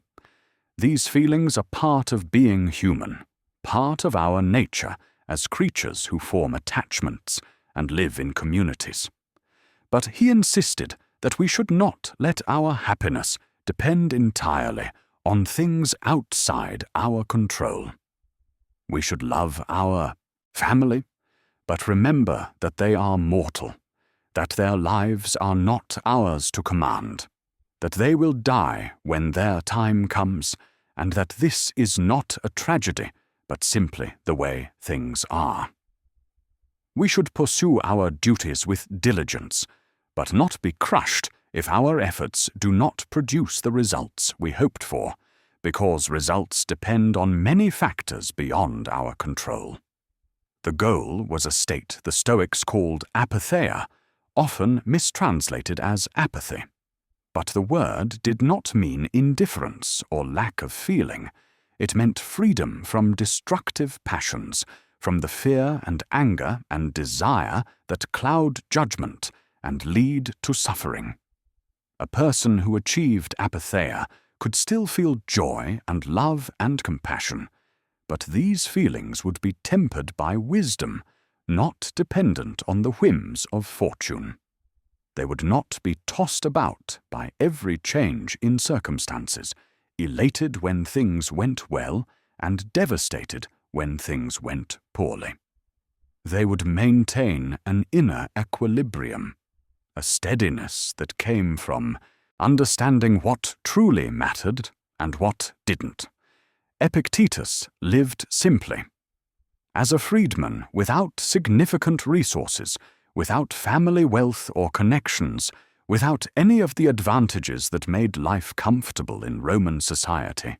These feelings are part of being human, part of our nature as creatures who form attachments and live in communities. But he insisted that we should not let our happiness depend entirely on things outside our control. We should love our family, but remember that they are mortal, that their lives are not ours to command, that they will die when their time comes, and that this is not a tragedy, but simply the way things are. We should pursue our duties with diligence, but not be crushed if our efforts do not produce the results we hoped for, because results depend on many factors beyond our control. The goal was a state the Stoics called apatheia, often mistranslated as apathy. But the word did not mean indifference or lack of feeling. It meant freedom from destructive passions, from the fear and anger and desire that cloud judgment and lead to suffering. A person who achieved apatheia could still feel joy and love and compassion, but these feelings would be tempered by wisdom, not dependent on the whims of fortune. They would not be tossed about by every change in circumstances, elated when things went well and devastated when things went poorly. They would maintain an inner equilibrium, a steadiness that came from understanding what truly mattered and what didn't. Epictetus lived simply. As a freedman without significant resources, without family wealth or connections, without any of the advantages that made life comfortable in Roman society,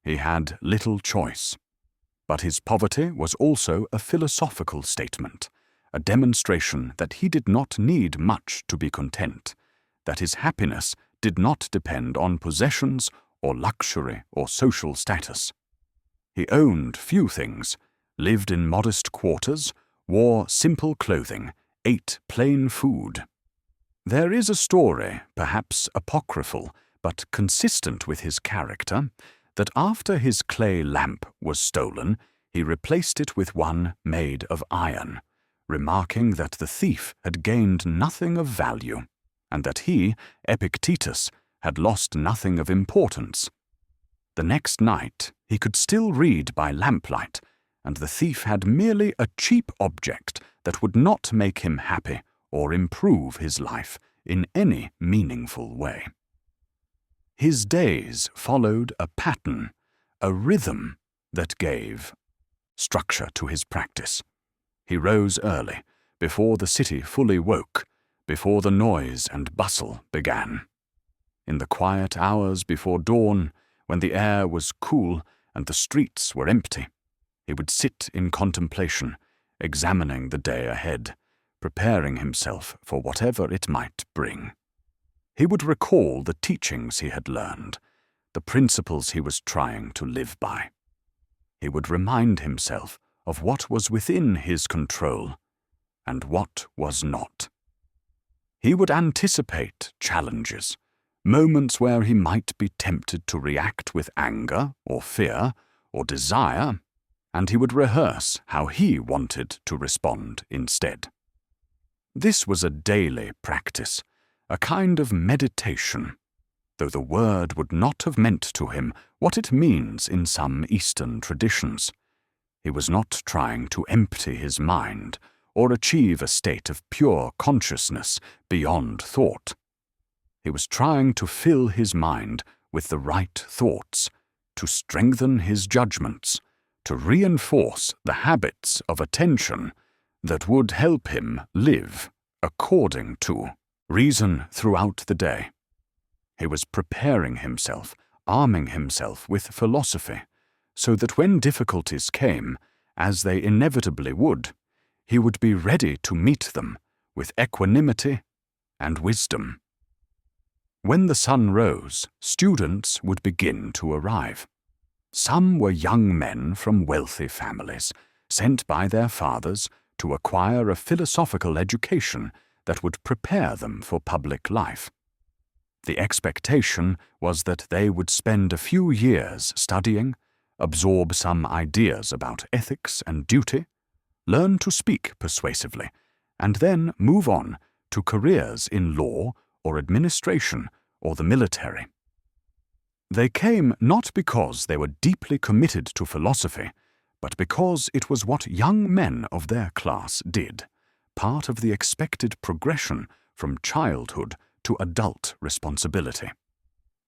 he had little choice. But his poverty was also a philosophical statement, a demonstration that he did not need much to be content, that his happiness did not depend on possessions or luxury or social status. He owned few things, lived in modest quarters, wore simple clothing, ate plain food. There is a story, perhaps apocryphal, but consistent with his character, that after his clay lamp was stolen, he replaced it with one made of iron, remarking that the thief had gained nothing of value, and that he, Epictetus, had lost nothing of importance. The next night he could still read by lamplight, and the thief had merely a cheap object that would not make him happy or improve his life in any meaningful way. His days followed a pattern, a rhythm that gave structure to his practice. He rose early, before the city fully woke, before the noise and bustle began. In the quiet hours before dawn, when the air was cool and the streets were empty, he would sit in contemplation, examining the day ahead, preparing himself for whatever it might bring. He would recall the teachings he had learned, the principles he was trying to live by. He would remind himself of what was within his control and what was not. He would anticipate challenges, moments where he might be tempted to react with anger or fear or desire, and he would rehearse how he wanted to respond instead. This was a daily practice, a kind of meditation, though the word would not have meant to him what it means in some Eastern traditions. He was not trying to empty his mind or achieve a state of pure consciousness beyond thought. He was trying to fill his mind with the right thoughts, to strengthen his judgments, to reinforce the habits of attention that would help him live according to reason throughout the day. He was preparing himself, arming himself with philosophy, so that when difficulties came, as they inevitably would, he would be ready to meet them with equanimity and wisdom. When the sun rose, students would begin to arrive. Some were young men from wealthy families, sent by their fathers to acquire a philosophical education that would prepare them for public life. The expectation was that they would spend a few years studying, absorb some ideas about ethics and duty, learn to speak persuasively, and then move on to careers in law or administration or the military. They came not because they were deeply committed to philosophy, but because it was what young men of their class did, part of the expected progression from childhood to adult responsibility.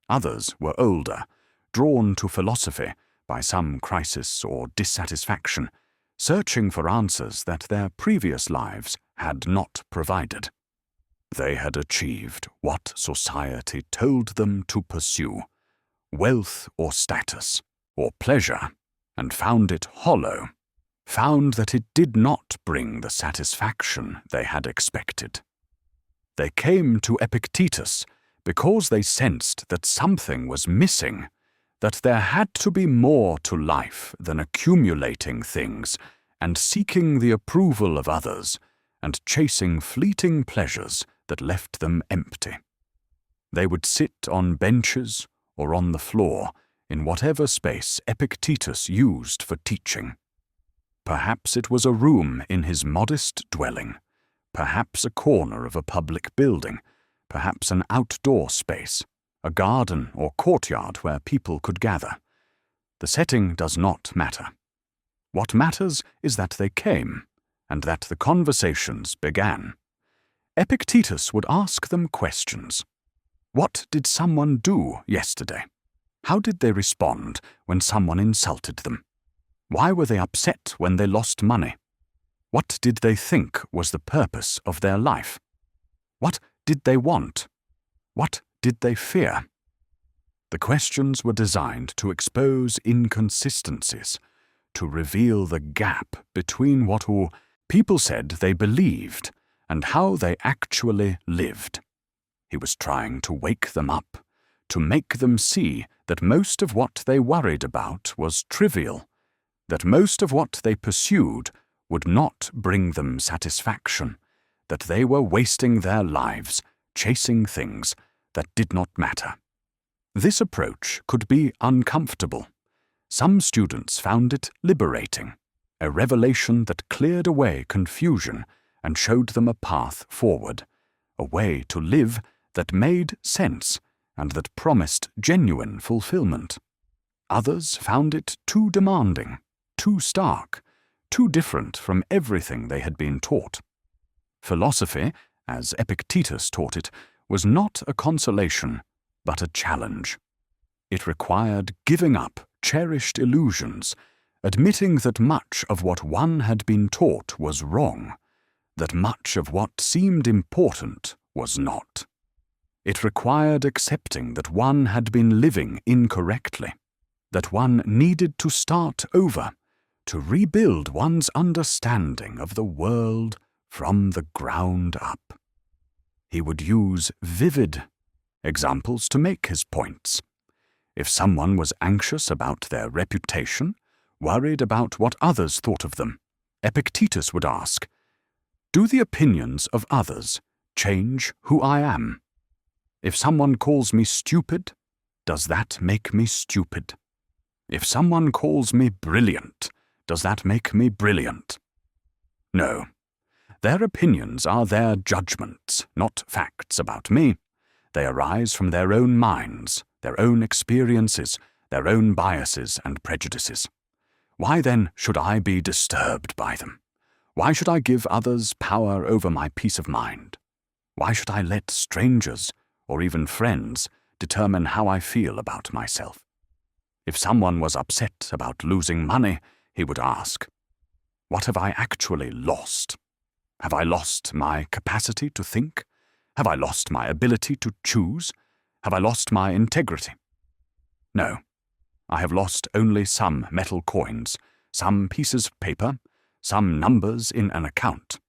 Others were older, drawn to philosophy by some crisis or dissatisfaction, searching for answers that their previous lives had not provided. They had achieved what society told them to pursue, wealth or status or pleasure, and found it hollow, found that it did not bring the satisfaction they had expected. They came to Epictetus because they sensed that something was missing, that there had to be more to life than accumulating things and seeking the approval of others and chasing fleeting pleasures that left them empty. They would sit on benches or on the floor in whatever space Epictetus used for teaching. Perhaps it was a room in his modest dwelling, perhaps a corner of a public building, perhaps an outdoor space, a garden or courtyard where people could gather. The setting does not matter. What matters is that they came, and that the conversations began. Epictetus would ask them questions. What did someone do yesterday? How did they respond when someone insulted them? Why were they upset when they lost money? What did they think was the purpose of their life? What did they want? What did they fear? The questions were designed to expose inconsistencies, to reveal the gap between what people said they believed and how they actually lived. He was trying to wake them up, to make them see that most of what they worried about was trivial, that most of what they pursued would not bring them satisfaction, that they were wasting their lives chasing things that did not matter. This approach could be uncomfortable. Some students found it liberating, a revelation that cleared away confusion and showed them a path forward, a way to live that made sense and that promised genuine fulfillment. Others found it too demanding, too stark, too different from everything they had been taught. Philosophy, as Epictetus taught it, was not a consolation, but a challenge. It required giving up cherished illusions, admitting that much of what one had been taught was wrong, that much of what seemed important was not. It required accepting that one had been living incorrectly, that one needed to start over, to rebuild one's understanding of the world from the ground up. He would use vivid examples to make his points. If someone was anxious about their reputation, worried about what others thought of them, Epictetus would ask, "Do the opinions of others change who I am? If someone calls me stupid, does that make me stupid? If someone calls me brilliant, does that make me brilliant?" No. Their opinions are their judgments, not facts about me. They arise from their own minds, their own experiences, their own biases and prejudices. Why then should I be disturbed by them? Why should I give others power over my peace of mind? Why should I let strangers, or even friends, determine how I feel about myself? If someone was upset about losing money, he would ask, "What have I actually lost? Have I lost my capacity to think? Have I lost my ability to choose? Have I lost my integrity?" No, I have lost only some metal coins, some pieces of paper, some numbers in an account.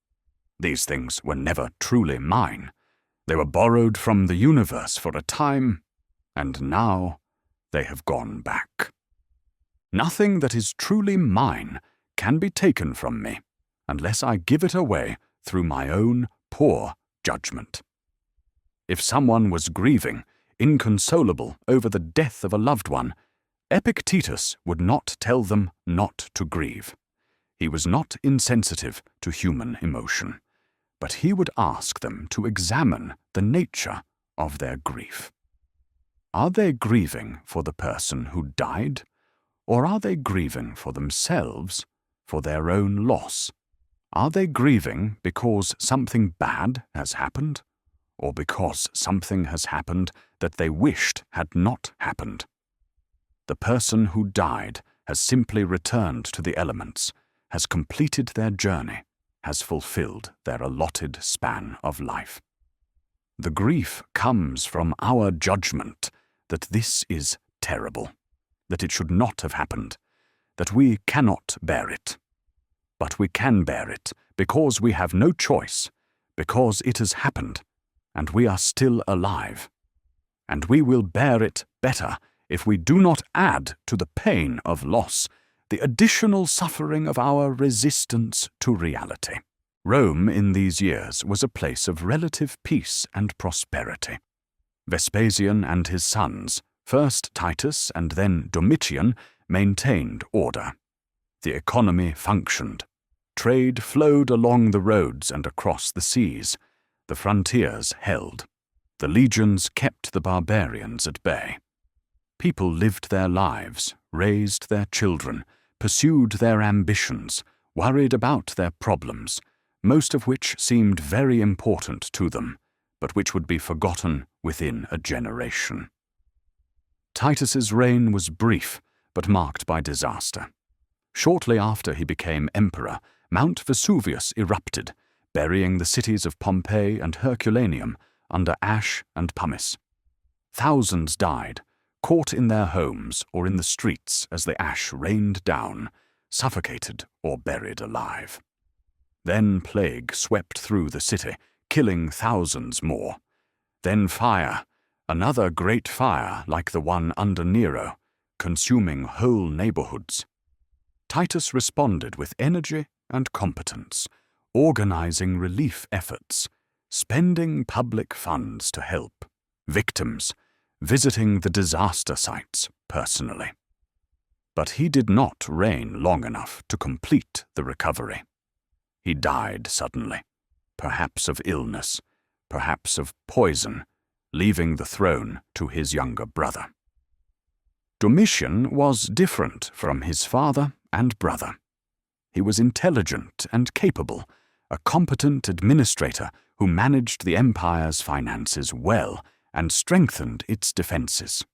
These things were never truly mine. They were borrowed from the universe for a time, and now they have gone back. Nothing that is truly mine can be taken from me unless I give it away through my own poor judgment. If someone was grieving, inconsolable over the death of a loved one, Epictetus would not tell them not to grieve. He was not insensitive to human emotion, but he would ask them to examine the nature of their grief. Are they grieving for the person who died, or are they grieving for themselves, for their own loss? Are they grieving because something bad has happened, or because something has happened that they wished had not happened? The person who died has simply returned to the elements, has completed their journey, has fulfilled their allotted span of life. The grief comes from our judgment that this is terrible, that it should not have happened, that we cannot bear it. But we can bear it because we have no choice, because it has happened, and we are still alive. and we will bear it better if we do not add to the pain of loss the additional suffering of our resistance to reality. Rome in these years was a place of relative peace and prosperity. Vespasian and his sons, first Titus and then Domitian, maintained order. The economy functioned. Trade flowed along the roads and across the seas. The frontiers held. The legions kept the barbarians at bay. People lived their lives, raised their children, pursued their ambitions, worried about their problems, most of which seemed very important to them, but which would be forgotten within a generation. Titus's reign was brief, but marked by disaster. Shortly after he became emperor, Mount Vesuvius erupted, burying the cities of Pompeii and Herculaneum under ash and pumice. Thousands died, caught in their homes or in the streets as the ash rained down, suffocated or buried alive. Then plague swept through the city, killing thousands more. Then fire, another great fire like the one under Nero, consuming whole neighborhoods. Titus responded with energy and competence, organizing relief efforts, spending public funds to help victims, visiting the disaster sites personally. But he did not reign long enough to complete the recovery. He died suddenly, perhaps of illness, perhaps of poison, leaving the throne to his younger brother. Domitian was different from his father and brother. He was intelligent and capable, a competent administrator who managed the empire's finances well and strengthened its defenses.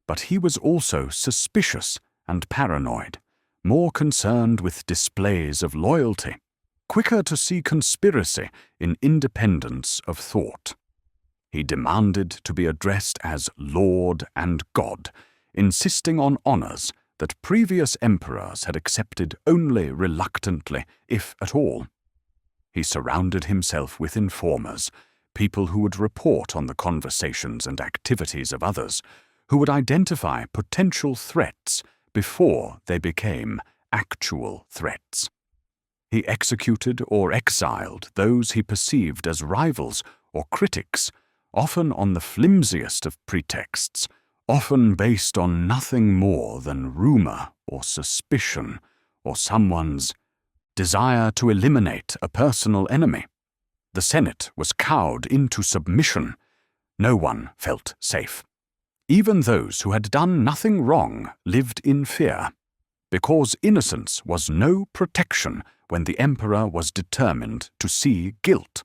But he was also suspicious and paranoid, more concerned with displays of loyalty, quicker to see conspiracy in independence of thought. He demanded to be addressed as Lord and God, insisting on honors that previous emperors had accepted only reluctantly, if at all. He surrounded himself with informers, people who would report on the conversations and activities of others, who would identify potential threats before they became actual threats. He executed or exiled those he perceived as rivals or critics, often on the flimsiest of pretexts, often based on nothing more than rumor or suspicion or someone's desire to eliminate a personal enemy. The Senate was cowed into submission. No one felt safe. Even those who had done nothing wrong lived in fear, because innocence was no protection when the emperor was determined to see guilt.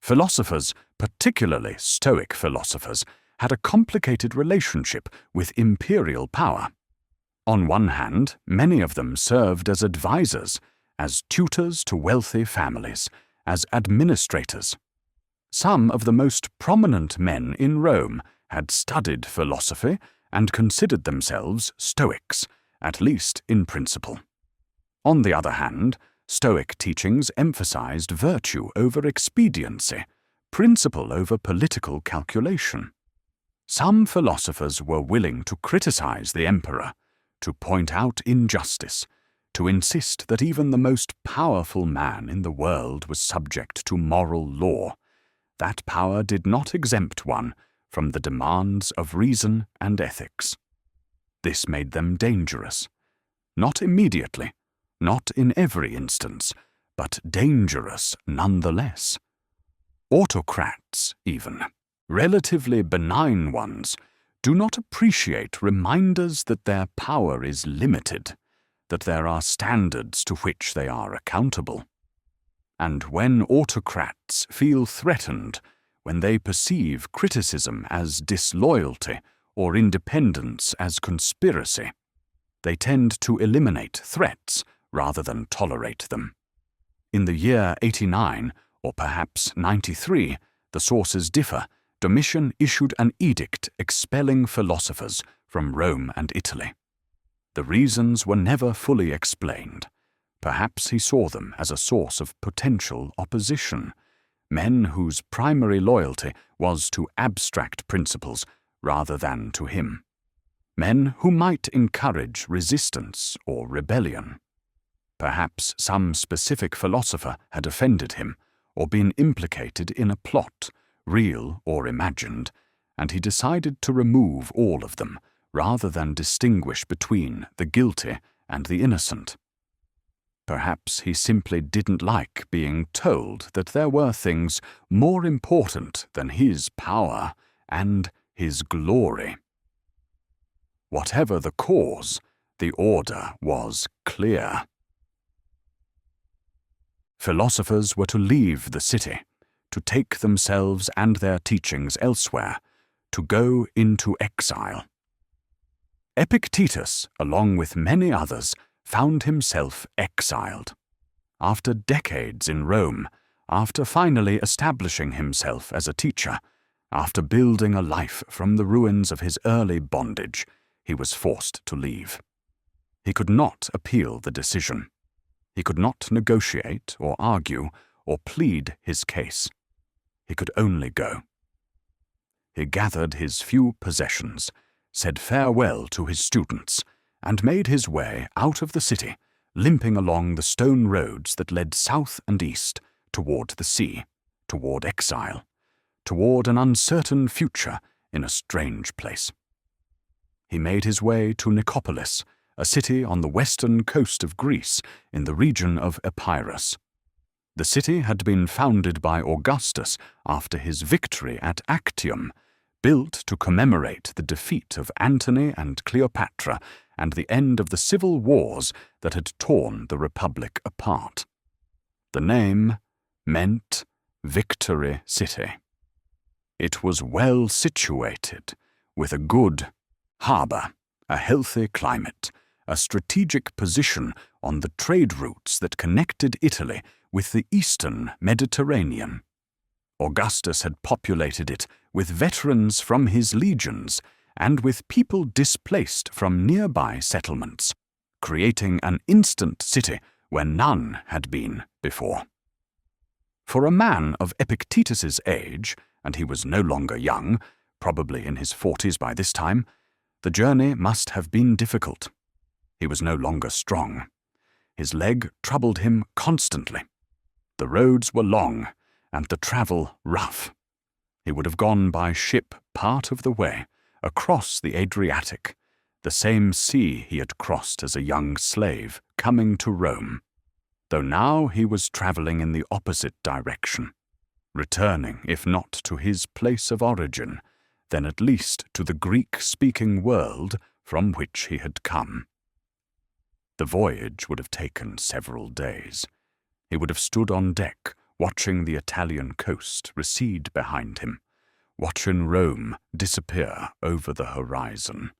Philosophers, particularly Stoic philosophers, had a complicated relationship with imperial power. On one hand, many of them served as advisors, as tutors to wealthy families, as administrators. Some of the most prominent men in Rome had studied philosophy and considered themselves Stoics, at least in principle. On the other hand, Stoic teachings emphasized virtue over expediency, principle over political calculation. Some philosophers were willing to criticize the emperor, to point out injustice, to insist that even the most powerful man in the world was subject to moral law. That power did not exempt one from the demands of reason and ethics. This made them dangerous, not immediately, not in every instance, but dangerous nonetheless. Autocrats, even, relatively benign ones, do not appreciate reminders that their power is limited, that there are standards to which they are accountable. And when autocrats feel threatened, when they perceive criticism as disloyalty or independence as conspiracy, they tend to eliminate threats rather than tolerate them. In the year 89, or perhaps 93, the sources differ, Domitian issued an edict expelling philosophers from Rome and Italy. The reasons were never fully explained. Perhaps he saw them as a source of potential opposition. men whose primary loyalty was to abstract principles rather than to him, men who might encourage resistance or rebellion. Perhaps some specific philosopher had offended him or been implicated in a plot, real or imagined, and he decided to remove all of them rather than distinguish between the guilty and the innocent. Perhaps he simply didn't like being told that there were things more important than his power and his glory. Whatever the cause, the order was clear. Philosophers were to leave the city, to take themselves and their teachings elsewhere, to go into exile. Epictetus, along with many others, found himself exiled. After decades in Rome, after finally establishing himself as a teacher, after building a life from the ruins of his early bondage, he was forced to leave. He could not appeal the decision. He could not negotiate or argue or plead his case. He could only go. He gathered his few possessions, said farewell to his students, and made his way out of the city, limping along the stone roads that led south and east toward the sea, toward exile, toward an uncertain future in a strange place. He made his way to Nicopolis, a city on the western coast of Greece in the region of Epirus. The city had been founded by Augustus after his victory at Actium, built to commemorate the defeat of Antony and Cleopatra and the end of the civil wars that had torn the Republic apart. The name meant Victory City. It was well situated, with a good harbour, a healthy climate, a strategic position on the trade routes that connected Italy with the eastern Mediterranean. Augustus had populated it with veterans from his legions and with people displaced from nearby settlements, creating an instant city where none had been before. For a man of Epictetus's age, and he was no longer young, probably in his 40s by this time, the journey must have been difficult. He was no longer strong. His leg troubled him constantly. The roads were long, and the travel rough. He would have gone by ship part of the way, across the Adriatic, the same sea he had crossed as a young slave coming to Rome, though now he was traveling in the opposite direction, returning, if not to his place of origin, then at least to the Greek-speaking world from which he had come. The voyage would have taken several days. He would have stood on deck, watching the Italian coast recede behind him, watching Rome disappear over the horizon,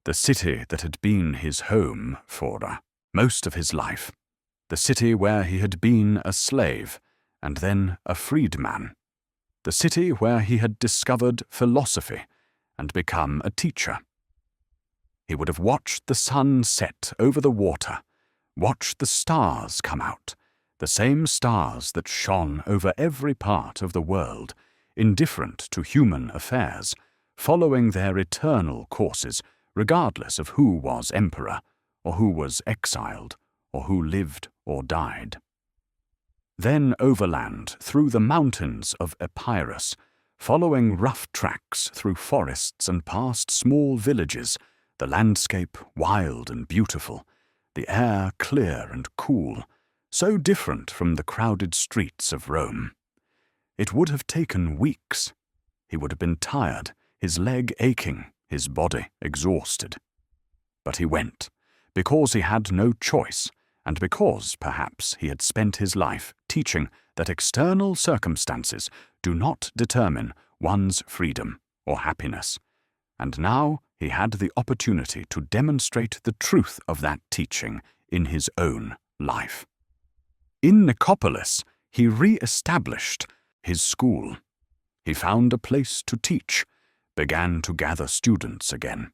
the city that had been his home for most of his life, the city where he had been a slave and then a freedman, the city where he had discovered philosophy and become a teacher. He would have watched the sun set over the water, watched the stars come out, the same stars that shone over every part of the world, indifferent to human affairs, following their eternal courses, regardless of who was emperor, or who was exiled, or who lived or died. Then overland through the mountains of Epirus, following rough tracks through forests and past small villages, the landscape wild and beautiful, the air clear and cool, so different from the crowded streets of Rome. It would have taken weeks. He would have been tired, his leg aching, his body exhausted. But he went, because he had no choice, and because, perhaps, he had spent his life teaching that external circumstances do not determine one's freedom or happiness. And now he had the opportunity to demonstrate the truth of that teaching in his own life. In Nicopolis, he re-established his school. He found a place to teach, began to gather students again.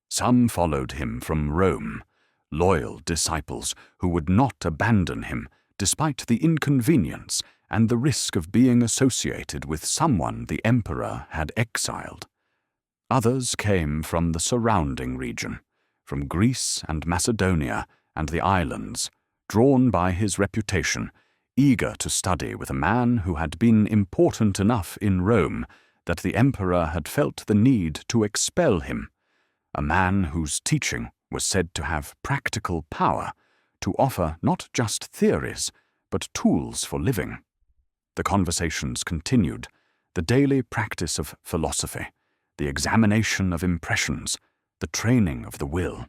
Some followed him from Rome, loyal disciples who would not abandon him despite the inconvenience and the risk of being associated with someone the emperor had exiled. Others came from the surrounding region, from Greece and Macedonia and the islands, drawn by his reputation, eager to study with a man who had been important enough in Rome that the emperor had felt the need to expel him, a man whose teaching was said to have practical power, to offer not just theories, but tools for living. The conversations continued, the daily practice of philosophy, the examination of impressions, the training of the will.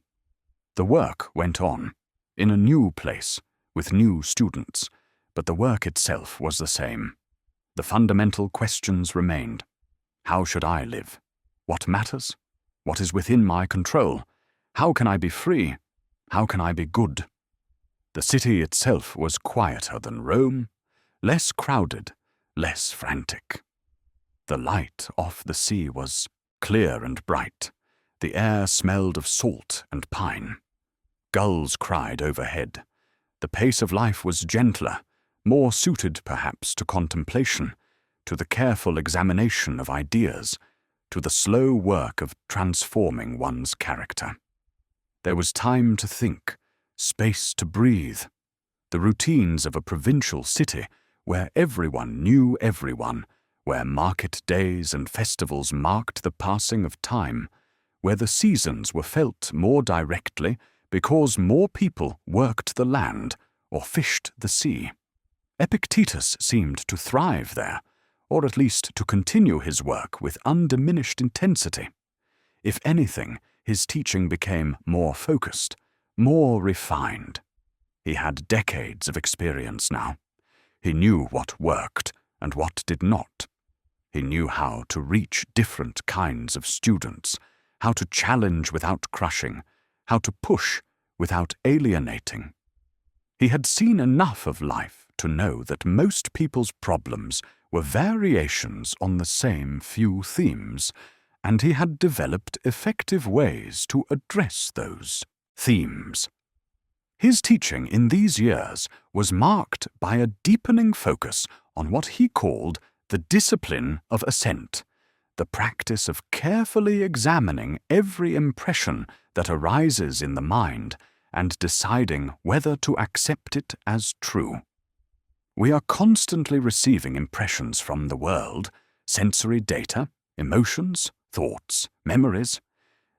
The work went on, in a new place, with new students, but the work itself was the same. The fundamental questions remained. How should I live? What matters? What is within my control? How can I be free? How can I be good? The city itself was quieter than Rome, less crowded, less frantic. The light off the sea was clear and bright. The air smelled of salt and pine. Gulls cried overhead. The pace of life was gentler, more suited perhaps to contemplation, to the careful examination of ideas, to the slow work of transforming one's character. There was time to think, space to breathe. The routines of a provincial city where everyone knew everyone, where market days and festivals marked the passing of time, where the seasons were felt more directly because more people worked the land or fished the sea. Epictetus seemed to thrive there, or at least to continue his work with undiminished intensity. If anything, his teaching became more focused, more refined. He had decades of experience now. He knew what worked and what did not. He knew how to reach different kinds of students, how to challenge without crushing, how to push without alienating. He had seen enough of life to know that most people's problems were variations on the same few themes, and he had developed effective ways to address those themes. His teaching in these years was marked by a deepening focus on what he called the discipline of assent, the practice of carefully examining every impression that arises in the mind and deciding whether to accept it as true. We are constantly receiving impressions from the world, sensory data, emotions, thoughts, memories.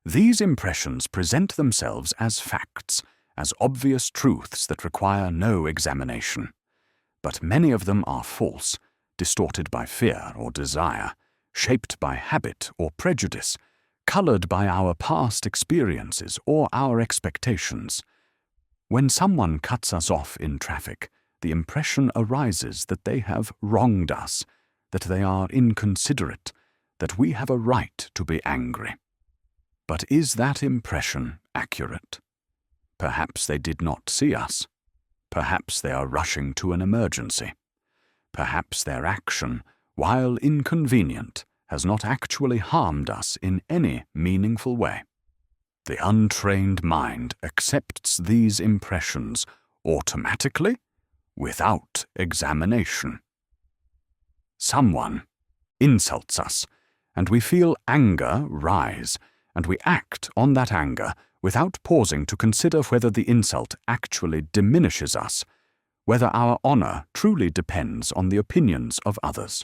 These impressions present themselves as facts, as obvious truths that require no examination. But many of them are false, distorted by fear or desire, shaped by habit or prejudice, colored by our past experiences or our expectations. When someone cuts us off in traffic, the impression arises that they have wronged us, that they are inconsiderate, that we have a right to be angry. But is that impression accurate? Perhaps they did not see us. Perhaps they are rushing to an emergency. Perhaps their action, while inconvenient, has not actually harmed us in any meaningful way. The untrained mind accepts these impressions automatically, without examination. Someone insults us, and we feel anger rise, and we act on that anger without pausing to consider whether the insult actually diminishes us, whether our honor truly depends on the opinions of others.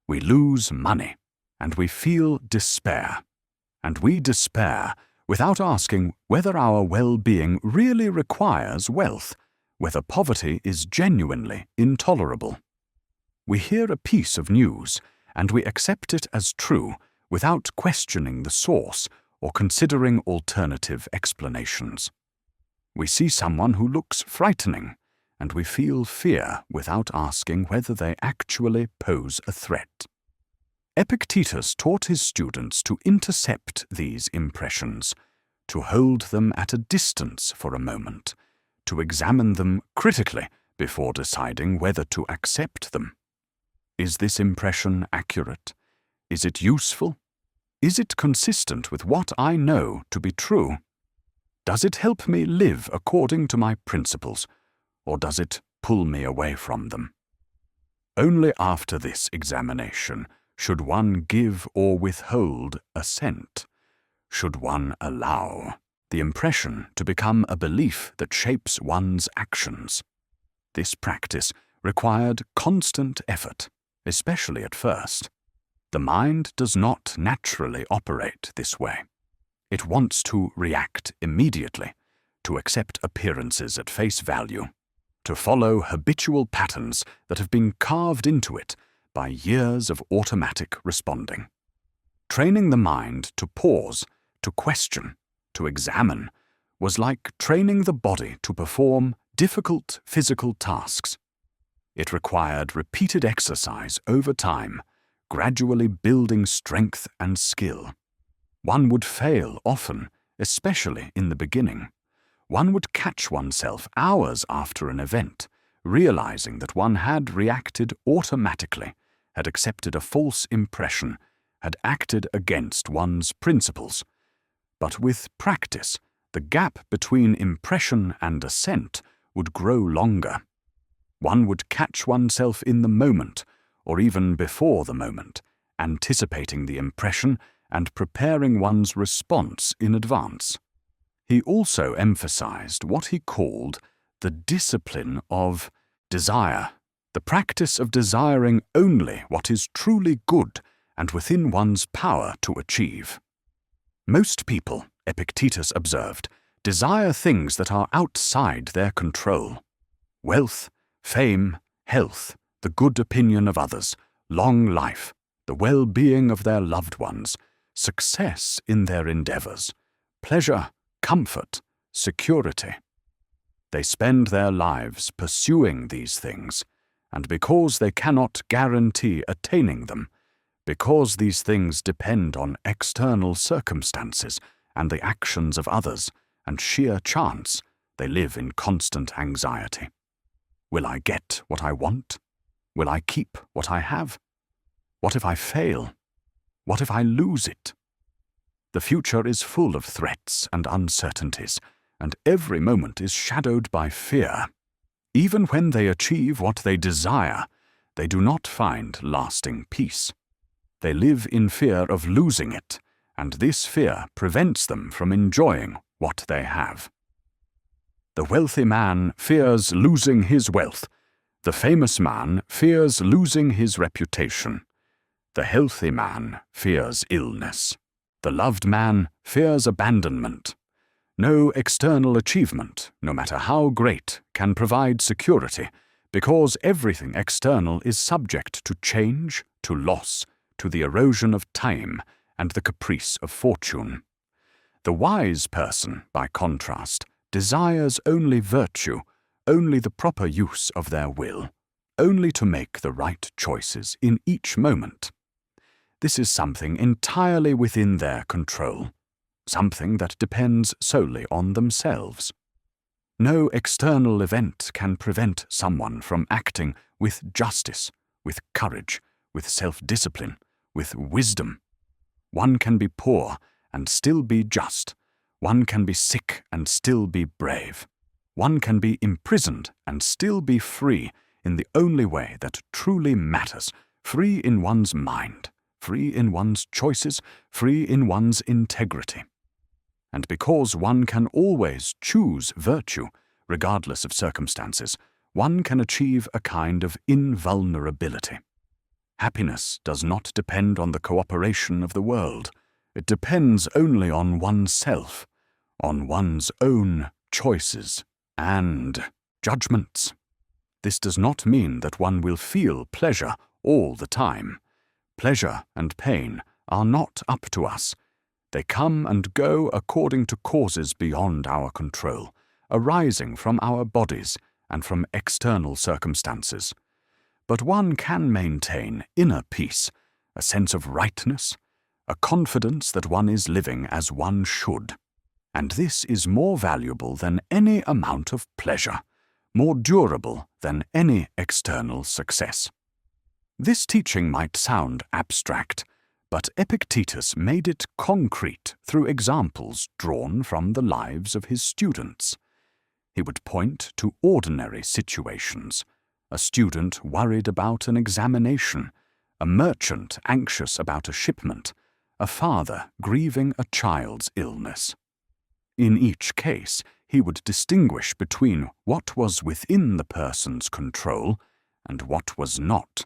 We lose money, and we feel despair. And we despair without asking whether our well-being really requires wealth, whether poverty is genuinely intolerable. We hear a piece of news, and we accept it as true without questioning the source or considering alternative explanations. We see someone who looks frightening, and we feel fear without asking whether they actually pose a threat. Epictetus taught his students to intercept these impressions, to hold them at a distance for a moment, to examine them critically before deciding whether to accept them. Is this impression accurate? Is it useful? Is it consistent with what I know to be true? Does it help me live according to my principles, or does it pull me away from them? Only after this examination should one give or withhold assent. Should one allow the impression to become a belief that shapes one's actions. This practice required constant effort, especially at first. The mind does not naturally operate this way. It wants to react immediately, to accept appearances at face value, to follow habitual patterns that have been carved into it by years of automatic responding. Training the mind to pause, to question, to examine, was like training the body to perform difficult physical tasks. It required repeated exercise over time, gradually building strength and skill. One would fail often, especially in the beginning. One would catch oneself hours after an event, realizing that one had reacted automatically, had accepted a false impression, had acted against one's principles. But with practice, the gap between impression and assent would grow longer. One would catch oneself in the moment, or even before the moment, anticipating the impression and preparing one's response in advance. He also emphasized what he called the discipline of desire, the practice of desiring only what is truly good and within one's power to achieve. Most people, Epictetus observed, desire things that are outside their control. Wealth, fame, health, the good opinion of others, long life, the well-being of their loved ones, success in their endeavors, pleasure, comfort, security. They spend their lives pursuing these things, and because they cannot guarantee attaining them, because these things depend on external circumstances and the actions of others and sheer chance, they live in constant anxiety. Will I get what I want? Will I keep what I have? What if I fail? What if I lose it? The future is full of threats and uncertainties, and every moment is shadowed by fear. Even when they achieve what they desire, they do not find lasting peace. They live in fear of losing it, and this fear prevents them from enjoying what they have. The wealthy man fears losing his wealth. The famous man fears losing his reputation. The healthy man fears illness. The loved man fears abandonment. No external achievement, no matter how great, can provide security, because everything external is subject to change, to loss, to the erosion of time and the caprice of fortune. The wise person, by contrast, desires only virtue, only the proper use of their will, only to make the right choices in each moment. This is something entirely within their control, something that depends solely on themselves. No external event can prevent someone from acting with justice, with courage, with self-discipline, with wisdom. One can be poor and still be just. One can be sick and still be brave. One can be imprisoned and still be free in the only way that truly matters, free in one's mind, free in one's choices, free in one's integrity. And because one can always choose virtue, regardless of circumstances, one can achieve a kind of invulnerability. Happiness does not depend on the cooperation of the world. It depends only on oneself, on one's own choices and judgments. This does not mean that one will feel pleasure all the time. Pleasure and pain are not up to us. They come and go according to causes beyond our control, arising from our bodies and from external circumstances. But one can maintain inner peace, a sense of rightness, a confidence that one is living as one should. And this is more valuable than any amount of pleasure, more durable than any external success. This teaching might sound abstract, but Epictetus made it concrete through examples drawn from the lives of his students. He would point to ordinary situations, a student worried about an examination, a merchant anxious about a shipment, a father grieving a child's illness. In each case, he would distinguish between what was within the person's control and what was not,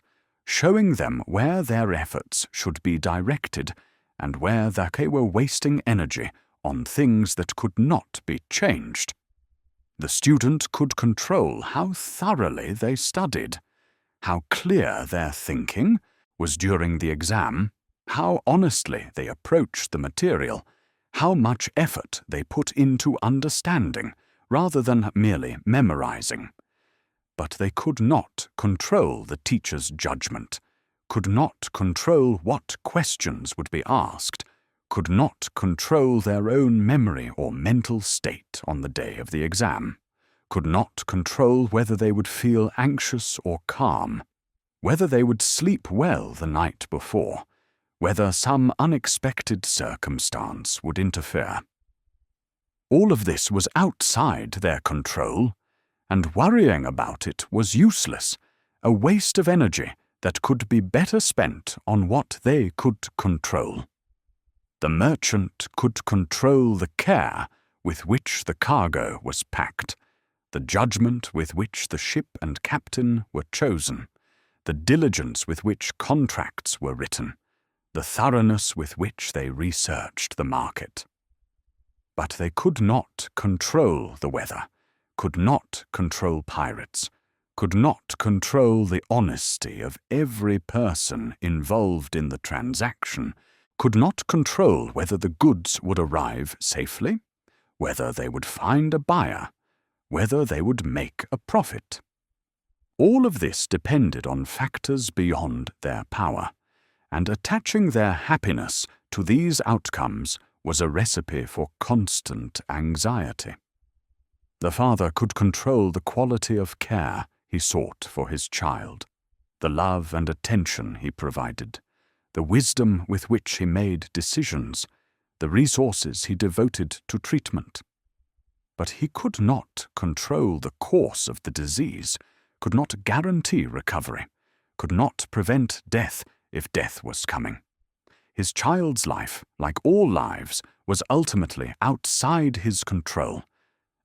showing them where their efforts should be directed and where they were wasting energy on things that could not be changed. The student could control how thoroughly they studied, how clear their thinking was during the exam, how honestly they approached the material, how much effort they put into understanding rather than merely memorizing. But they could not control the teacher's judgment, could not control what questions would be asked, could not control their own memory or mental state on the day of the exam, could not control whether they would feel anxious or calm, whether they would sleep well the night before, whether some unexpected circumstance would interfere. All of this was outside their control, and worrying about it was useless, a waste of energy that could be better spent on what they could control. The merchant could control the care with which the cargo was packed, the judgment with which the ship and captain were chosen, the diligence with which contracts were written, the thoroughness with which they researched the market. But they could not control the weather, could not control pirates, could not control the honesty of every person involved in the transaction, could not control whether the goods would arrive safely, whether they would find a buyer, whether they would make a profit. All of this depended on factors beyond their power, and attaching their happiness to these outcomes was a recipe for constant anxiety. The father could control the quality of care he sought for his child, the love and attention he provided, the wisdom with which he made decisions, the resources he devoted to treatment. But he could not control the course of the disease, could not guarantee recovery, could not prevent death if death was coming. His child's life, like all lives, was ultimately outside his control,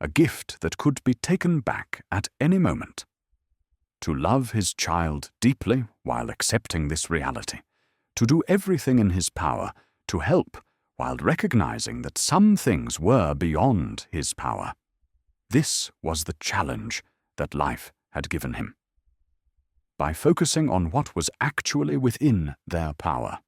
a gift that could be taken back at any moment. To love his child deeply while accepting this reality, to do everything in his power to help while recognizing that some things were beyond his power. This was the challenge that life had given him. By focusing on what was actually within their power,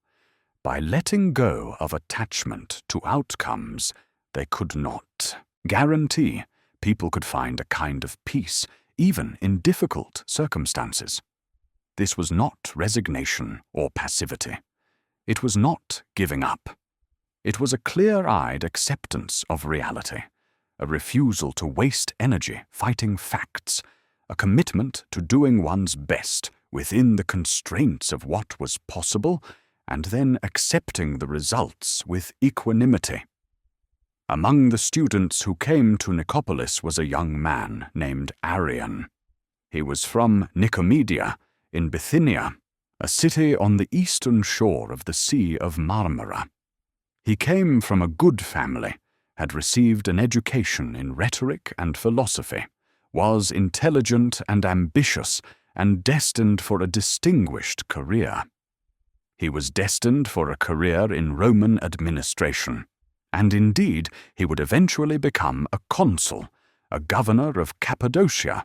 by letting go of attachment to outcomes they could not guarantee, people could find a kind of peace even in difficult circumstances. This was not resignation or passivity. It was not giving up. It was a clear-eyed acceptance of reality, a refusal to waste energy fighting facts, a commitment to doing one's best within the constraints of what was possible and then accepting the results with equanimity. Among the students who came to Nicopolis was a young man named Arion. He was from Nicomedia in Bithynia, a city on the eastern shore of the Sea of Marmara. He came from a good family, had received an education in rhetoric and philosophy, was intelligent and ambitious, and destined for a distinguished career. He was destined for a career in Roman administration, and indeed he would eventually become a consul, a governor of Cappadocia,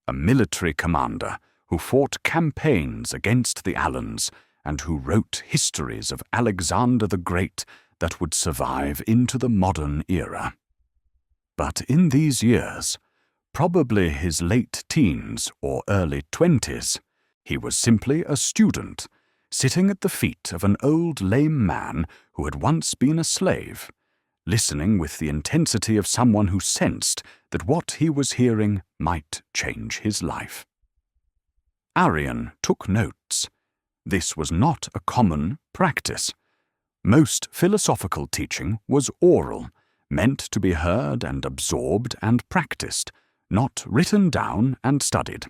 a military commander who fought campaigns against the Alans and who wrote histories of Alexander the Great that would survive into the modern era. But in these years, probably his late teens or early 20s, he was simply a student, sitting at the feet of an old lame man who had once been a slave, listening with the intensity of someone who sensed that what he was hearing might change his life. Arion took notes. This was not a common practice. Most philosophical teaching was oral, meant to be heard and absorbed and practiced, not written down and studied.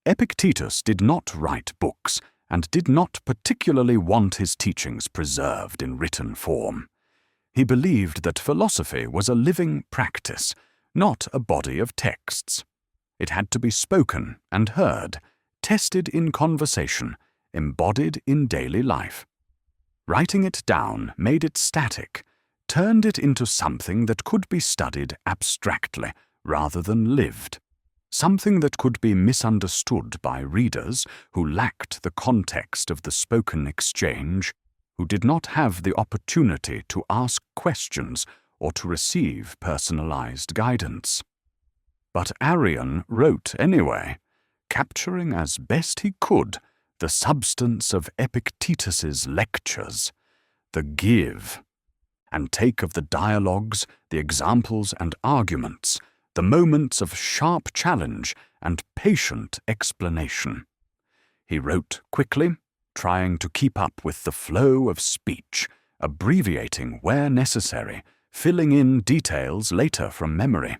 Epictetus did not write books and did not particularly want his teachings preserved in written form. He believed that philosophy was a living practice, not a body of texts. It had to be spoken and heard, tested in conversation, embodied in daily life. Writing it down made it static, turned it into something that could be studied abstractly rather than lived, something that could be misunderstood by readers who lacked the context of the spoken exchange, who did not have the opportunity to ask questions or to receive personalized guidance. But Arrian wrote anyway, capturing as best he could the substance of Epictetus's lectures, the give and take of the dialogues, the examples and arguments, the moments of sharp challenge and patient explanation. He wrote quickly, trying to keep up with the flow of speech, abbreviating where necessary, filling in details later from memory.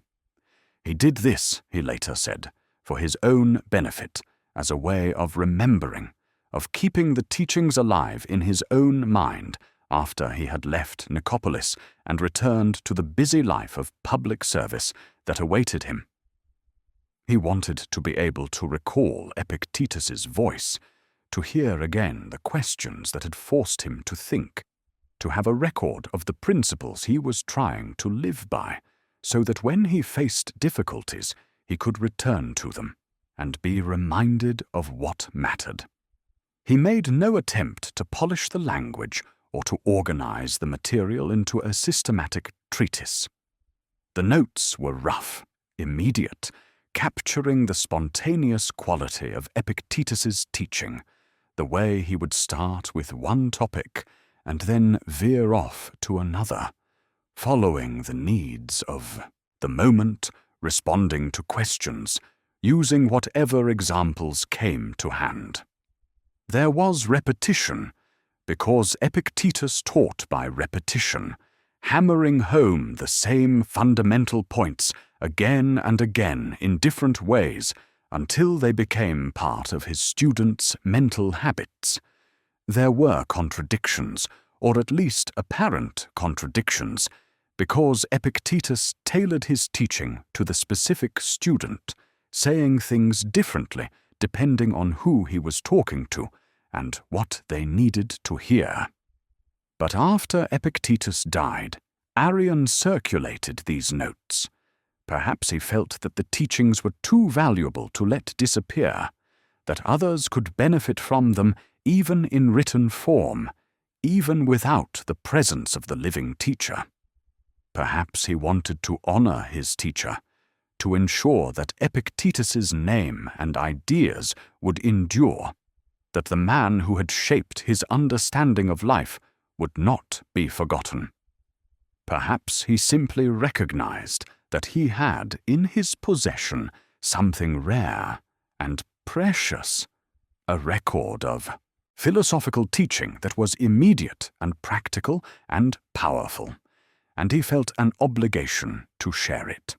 He did this, he later said, for his own benefit, as a way of remembering, of keeping the teachings alive in his own mind after he had left Nicopolis and returned to the busy life of public service that awaited him. He wanted to be able to recall Epictetus's voice, to hear again the questions that had forced him to think, to have a record of the principles he was trying to live by, so that when he faced difficulties, he could return to them and be reminded of what mattered. He made no attempt to polish the language or to organize the material into a systematic treatise. The notes were rough, immediate, capturing the spontaneous quality of Epictetus's teaching, the way he would start with one topic and then veer off to another, following the needs of the moment, responding to questions, using whatever examples came to hand. There was repetition, because Epictetus taught by repetition, hammering home the same fundamental points again and again in different ways until they became part of his students' mental habits. There were contradictions, or at least apparent contradictions, because Epictetus tailored his teaching to the specific student, saying things differently depending on who he was talking to and what they needed to hear. But after Epictetus died, Arrian circulated these notes. Perhaps he felt that the teachings were too valuable to let disappear, that others could benefit from them even in written form, even without the presence of the living teacher. Perhaps he wanted to honor his teacher, to ensure that Epictetus's name and ideas would endure, that the man who had shaped his understanding of life would not be forgotten. Perhaps he simply recognized that he had in his possession something rare and precious, a record of philosophical teaching that was immediate and practical and powerful, and he felt an obligation to share it.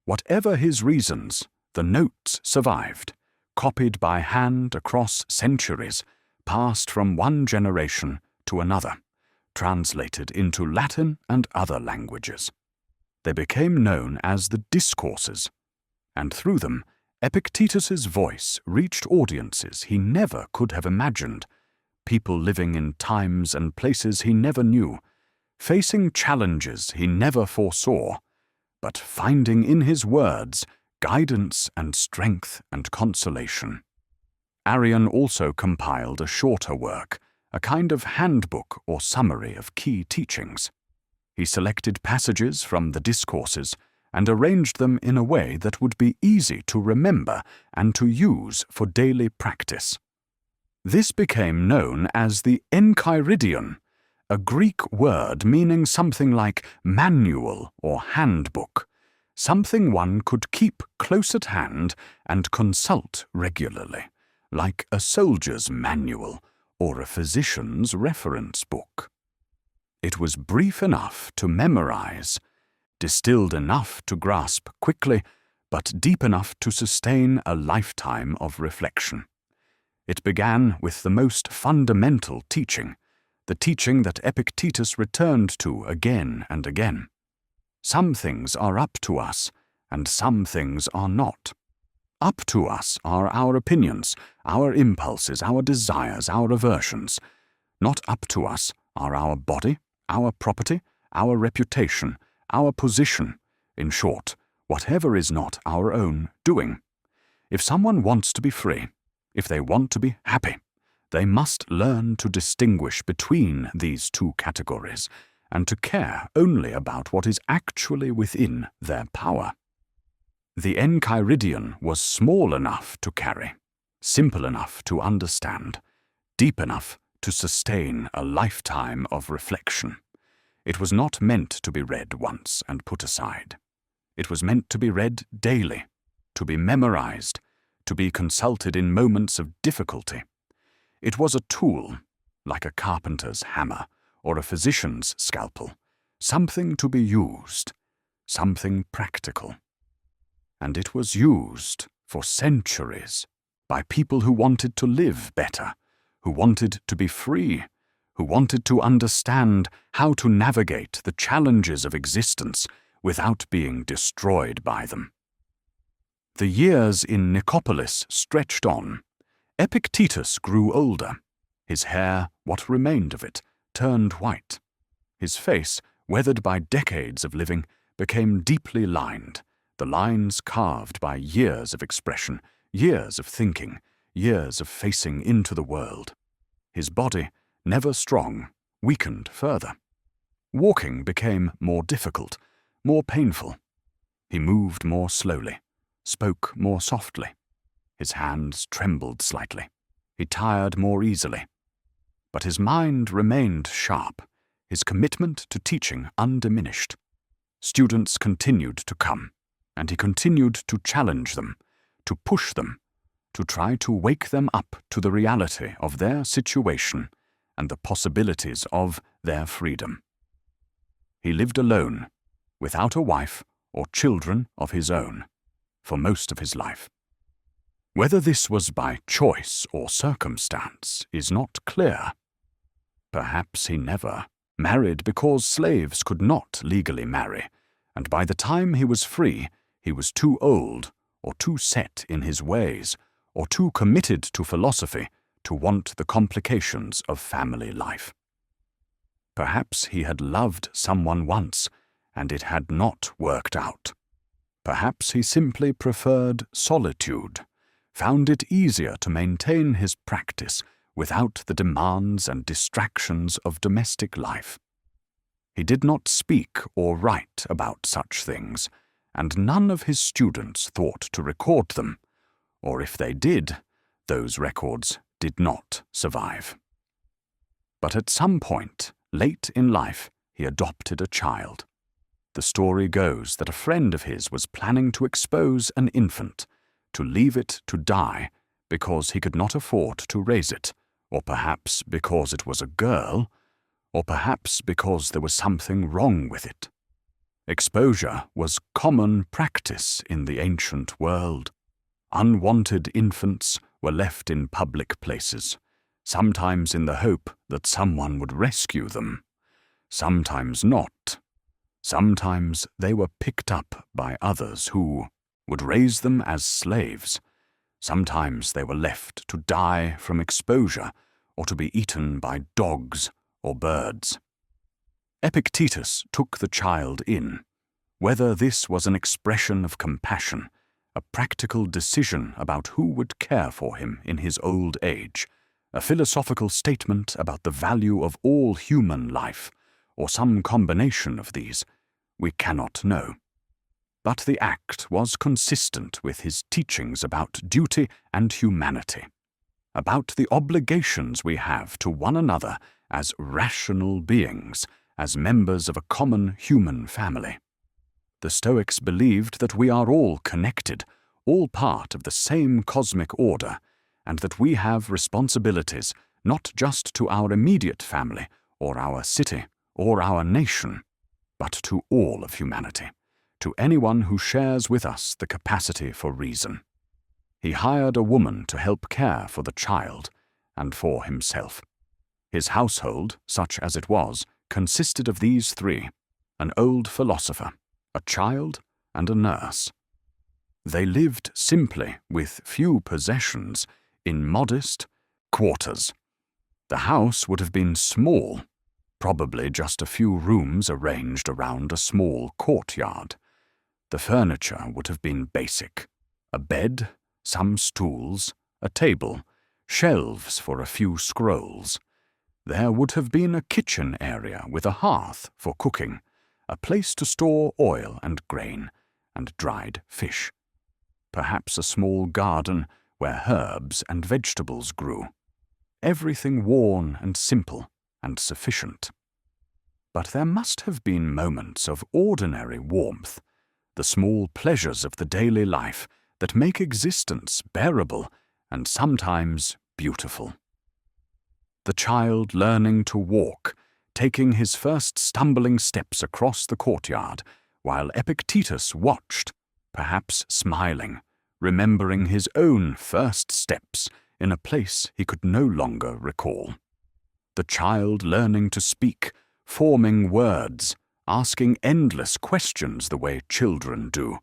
Whatever his reasons, the notes survived, copied by hand across centuries, passed from one generation to another, translated into Latin and other languages. They became known as the discourses, and through them, Epictetus's voice reached audiences he never could have imagined, people living in times and places he never knew, facing challenges he never foresaw, but finding in his words guidance and strength and consolation. Arrian also compiled a shorter work, a kind of handbook or summary of key teachings. He selected passages from the discourses and arranged them in a way that would be easy to remember and to use for daily practice. This became known as the Enchiridion, a Greek word meaning something like manual or handbook, something one could keep close at hand and consult regularly, like a soldier's manual or a physician's reference book. It was brief enough to memorize, distilled enough to grasp quickly, but deep enough to sustain a lifetime of reflection. It began with the most fundamental teaching, the teaching that Epictetus returned to again and again. Some things are up to us, and some things are not. Up to us are our opinions, our impulses, our desires, our aversions. Not up to us are our body, our property, our reputation, our position, in short, whatever is not our own doing. If someone wants to be free, if they want to be happy, they must learn to distinguish between these two categories and to care only about what is actually within their power. The Enchiridion was small enough to carry, simple enough to understand, deep enough to sustain a lifetime of reflection. It was not meant to be read once and put aside. It was meant to be read daily, to be memorized, to be consulted in moments of difficulty. It was a tool, like a carpenter's hammer or a physician's scalpel, something to be used, something practical. And it was used for centuries by people who wanted to live better, who wanted to be free, who wanted to understand how to navigate the challenges of existence without being destroyed by them. The years in Nicopolis stretched on. Epictetus grew older. His hair, what remained of it, turned white. His face, weathered by decades of living, became deeply lined, the lines carved by years of expression, years of thinking, years of facing into the world. His body, never strong, weakened further. Walking became more difficult, more painful. He moved more slowly, spoke more softly. His hands trembled slightly. He tired more easily. But his mind remained sharp, his commitment to teaching undiminished. Students continued to come, and he continued to challenge them, to push them, to try to wake them up to the reality of their situation and the possibilities of their freedom. He lived alone, without a wife or children of his own, for most of his life. Whether this was by choice or circumstance is not clear. Perhaps he never married because slaves could not legally marry, and by the time he was free, he was too old or too set in his ways or too committed to philosophy to want the complications of family life. Perhaps he had loved someone once, and it had not worked out. Perhaps he simply preferred solitude, found it easier to maintain his practice without the demands and distractions of domestic life. He did not speak or write about such things, and none of his students thought to record them, or if they did, those records did not survive. But at some point, late in life, he adopted a child. The story goes that a friend of his was planning to expose an infant, to leave it to die because he could not afford to raise it, or perhaps because it was a girl, or perhaps because there was something wrong with it. Exposure was common practice in the ancient world. Unwanted infants were left in public places, sometimes in the hope that someone would rescue them, sometimes not. Sometimes they were picked up by others who would raise them as slaves. Sometimes they were left to die from exposure or to be eaten by dogs or birds. Epictetus took the child in. Whether this was an expression of compassion, a practical decision about who would care for him in his old age, a philosophical statement about the value of all human life, or some combination of these, we cannot know. But the act was consistent with his teachings about duty and humanity, about the obligations we have to one another as rational beings, as members of a common human family. The Stoics believed that we are all connected, all part of the same cosmic order, and that we have responsibilities not just to our immediate family or our city or our nation, but to all of humanity, to anyone who shares with us the capacity for reason. He hired a woman to help care for the child and for himself. His household, such as it was, consisted of these three: an old philosopher, a child, and a nurse. They lived simply, with few possessions, in modest quarters. The house would have been small, probably just a few rooms arranged around a small courtyard. The furniture would have been basic: a bed, some stools, a table, shelves for a few scrolls. There would have been a kitchen area with a hearth for cooking, a place to store oil and grain, and dried fish. Perhaps a small garden where herbs and vegetables grew. Everything worn and simple and sufficient. But there must have been moments of ordinary warmth, the small pleasures of the daily life that make existence bearable and sometimes beautiful. The child learning to walk, taking his first stumbling steps across the courtyard, while Epictetus watched, perhaps smiling, remembering his own first steps in a place he could no longer recall. The child learning to speak, forming words, asking endless questions the way children do,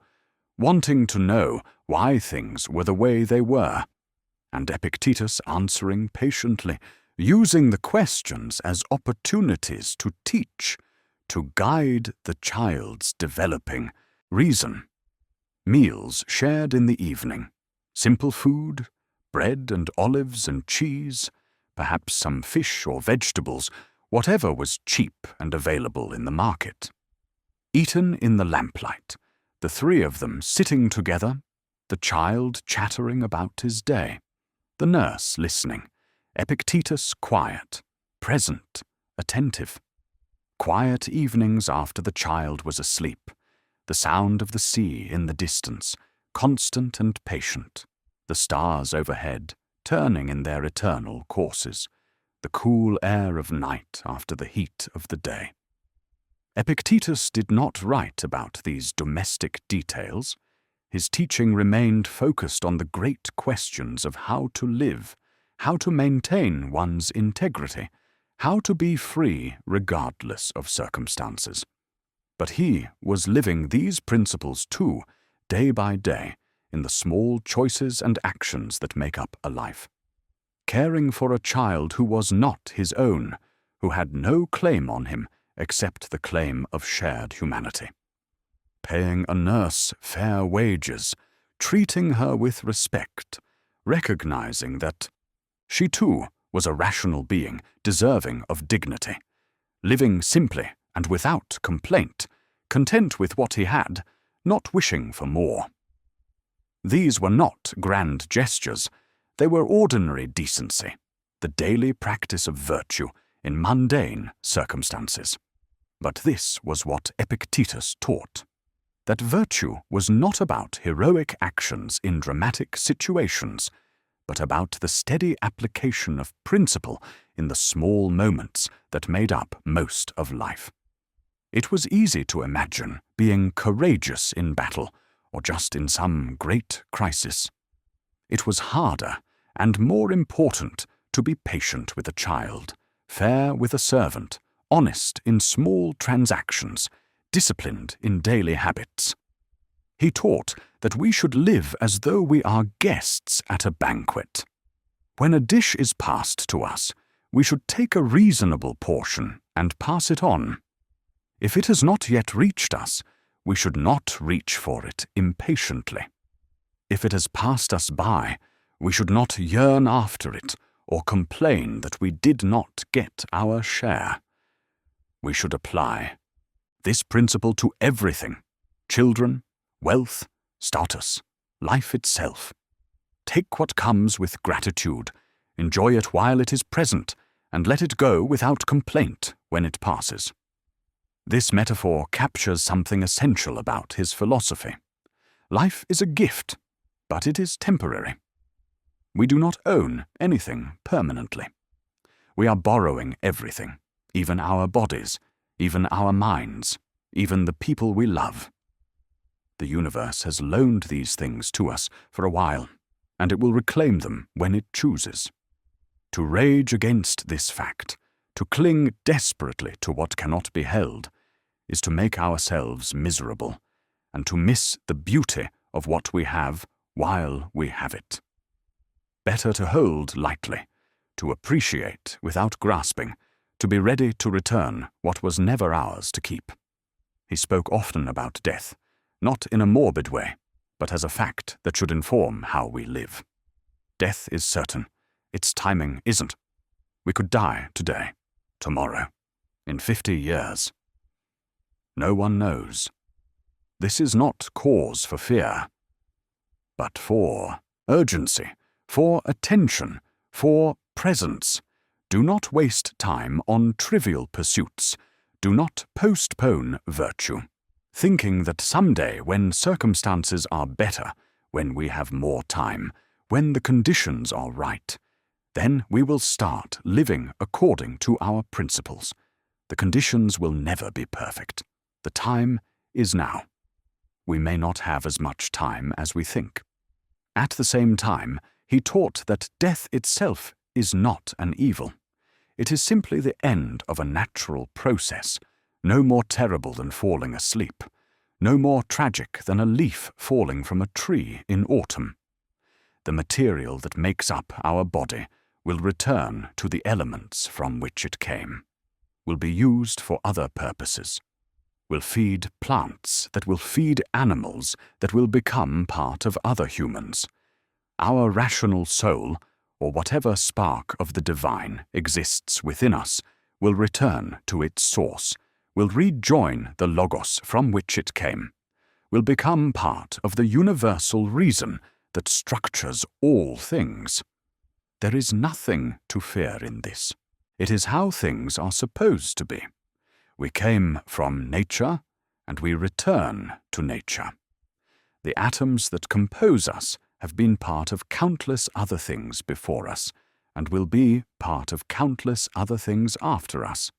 wanting to know why things were the way they were, and Epictetus answering patiently, using the questions as opportunities to teach, to guide the child's developing reason. Meals shared in the evening, simple food, bread and olives and cheese, perhaps some fish or vegetables, whatever was cheap and available in the market. Eaten in the lamplight, the three of them sitting together, the child chattering about his day, the nurse listening, Epictetus quiet, present, attentive. Quiet evenings after the child was asleep, the sound of the sea in the distance, constant and patient, the stars overhead, turning in their eternal courses, the cool air of night after the heat of the day. Epictetus did not write about these domestic details. His teaching remained focused on the great questions of how to live, how to maintain one's integrity, how to be free regardless of circumstances. But he was living these principles too, day by day, in the small choices and actions that make up a life. Caring for a child who was not his own, who had no claim on him except the claim of shared humanity. Paying a nurse fair wages, treating her with respect, recognizing that she too was a rational being deserving of dignity, living simply and without complaint, content with what he had, not wishing for more. These were not grand gestures, they were ordinary decency, the daily practice of virtue in mundane circumstances. But this was what Epictetus taught, that virtue was not about heroic actions in dramatic situations, but about the steady application of principle in the small moments that made up most of life. It was easy to imagine being courageous in battle or just in some great crisis. It was harder and more important to be patient with a child, fair with a servant, honest in small transactions, disciplined in daily habits. He taught that we should live as though we are guests at a banquet. When a dish is passed to us, we should take a reasonable portion and pass it on. If it has not yet reached us, we should not reach for it impatiently. If it has passed us by, we should not yearn after it or complain that we did not get our share. We should apply this principle to everything: children, wealth, status, life itself. Take what comes with gratitude, enjoy it while it is present, and let it go without complaint when it passes. This metaphor captures something essential about his philosophy. Life is a gift, but it is temporary. We do not own anything permanently. We are borrowing everything, even our bodies, even our minds, even the people we love. The universe has loaned these things to us for a while, and it will reclaim them when it chooses. To rage against this fact, to cling desperately to what cannot be held, is to make ourselves miserable, and to miss the beauty of what we have while we have it. Better to hold lightly, to appreciate without grasping, to be ready to return what was never ours to keep. He spoke often about death, not in a morbid way, but as a fact that should inform how we live. Death is certain. Its timing isn't. We could die today, tomorrow, in 50 years. No one knows. This is not cause for fear, but for urgency, for attention, for presence. Do not waste time on trivial pursuits. Do not postpone virtue, thinking that someday, when circumstances are better, when we have more time, when the conditions are right, then we will start living according to our principles. The conditions will never be perfect. The time is now. We may not have as much time as we think. At the same time, he taught that death itself is not an evil. It is simply the end of a natural process, no more terrible than falling asleep, no more tragic than a leaf falling from a tree in autumn. The material that makes up our body will return to the elements from which it came, will be used for other purposes, will feed plants that will feed animals that will become part of other humans. Our rational soul, or whatever spark of the divine exists within us, will return to its source, will rejoin the logos from which it came, will become part of the universal reason that structures all things. There is nothing to fear in this. It is how things are supposed to be. We came from nature, and we return to nature. The atoms that compose us have been part of countless other things before us, and will be part of countless other things after us.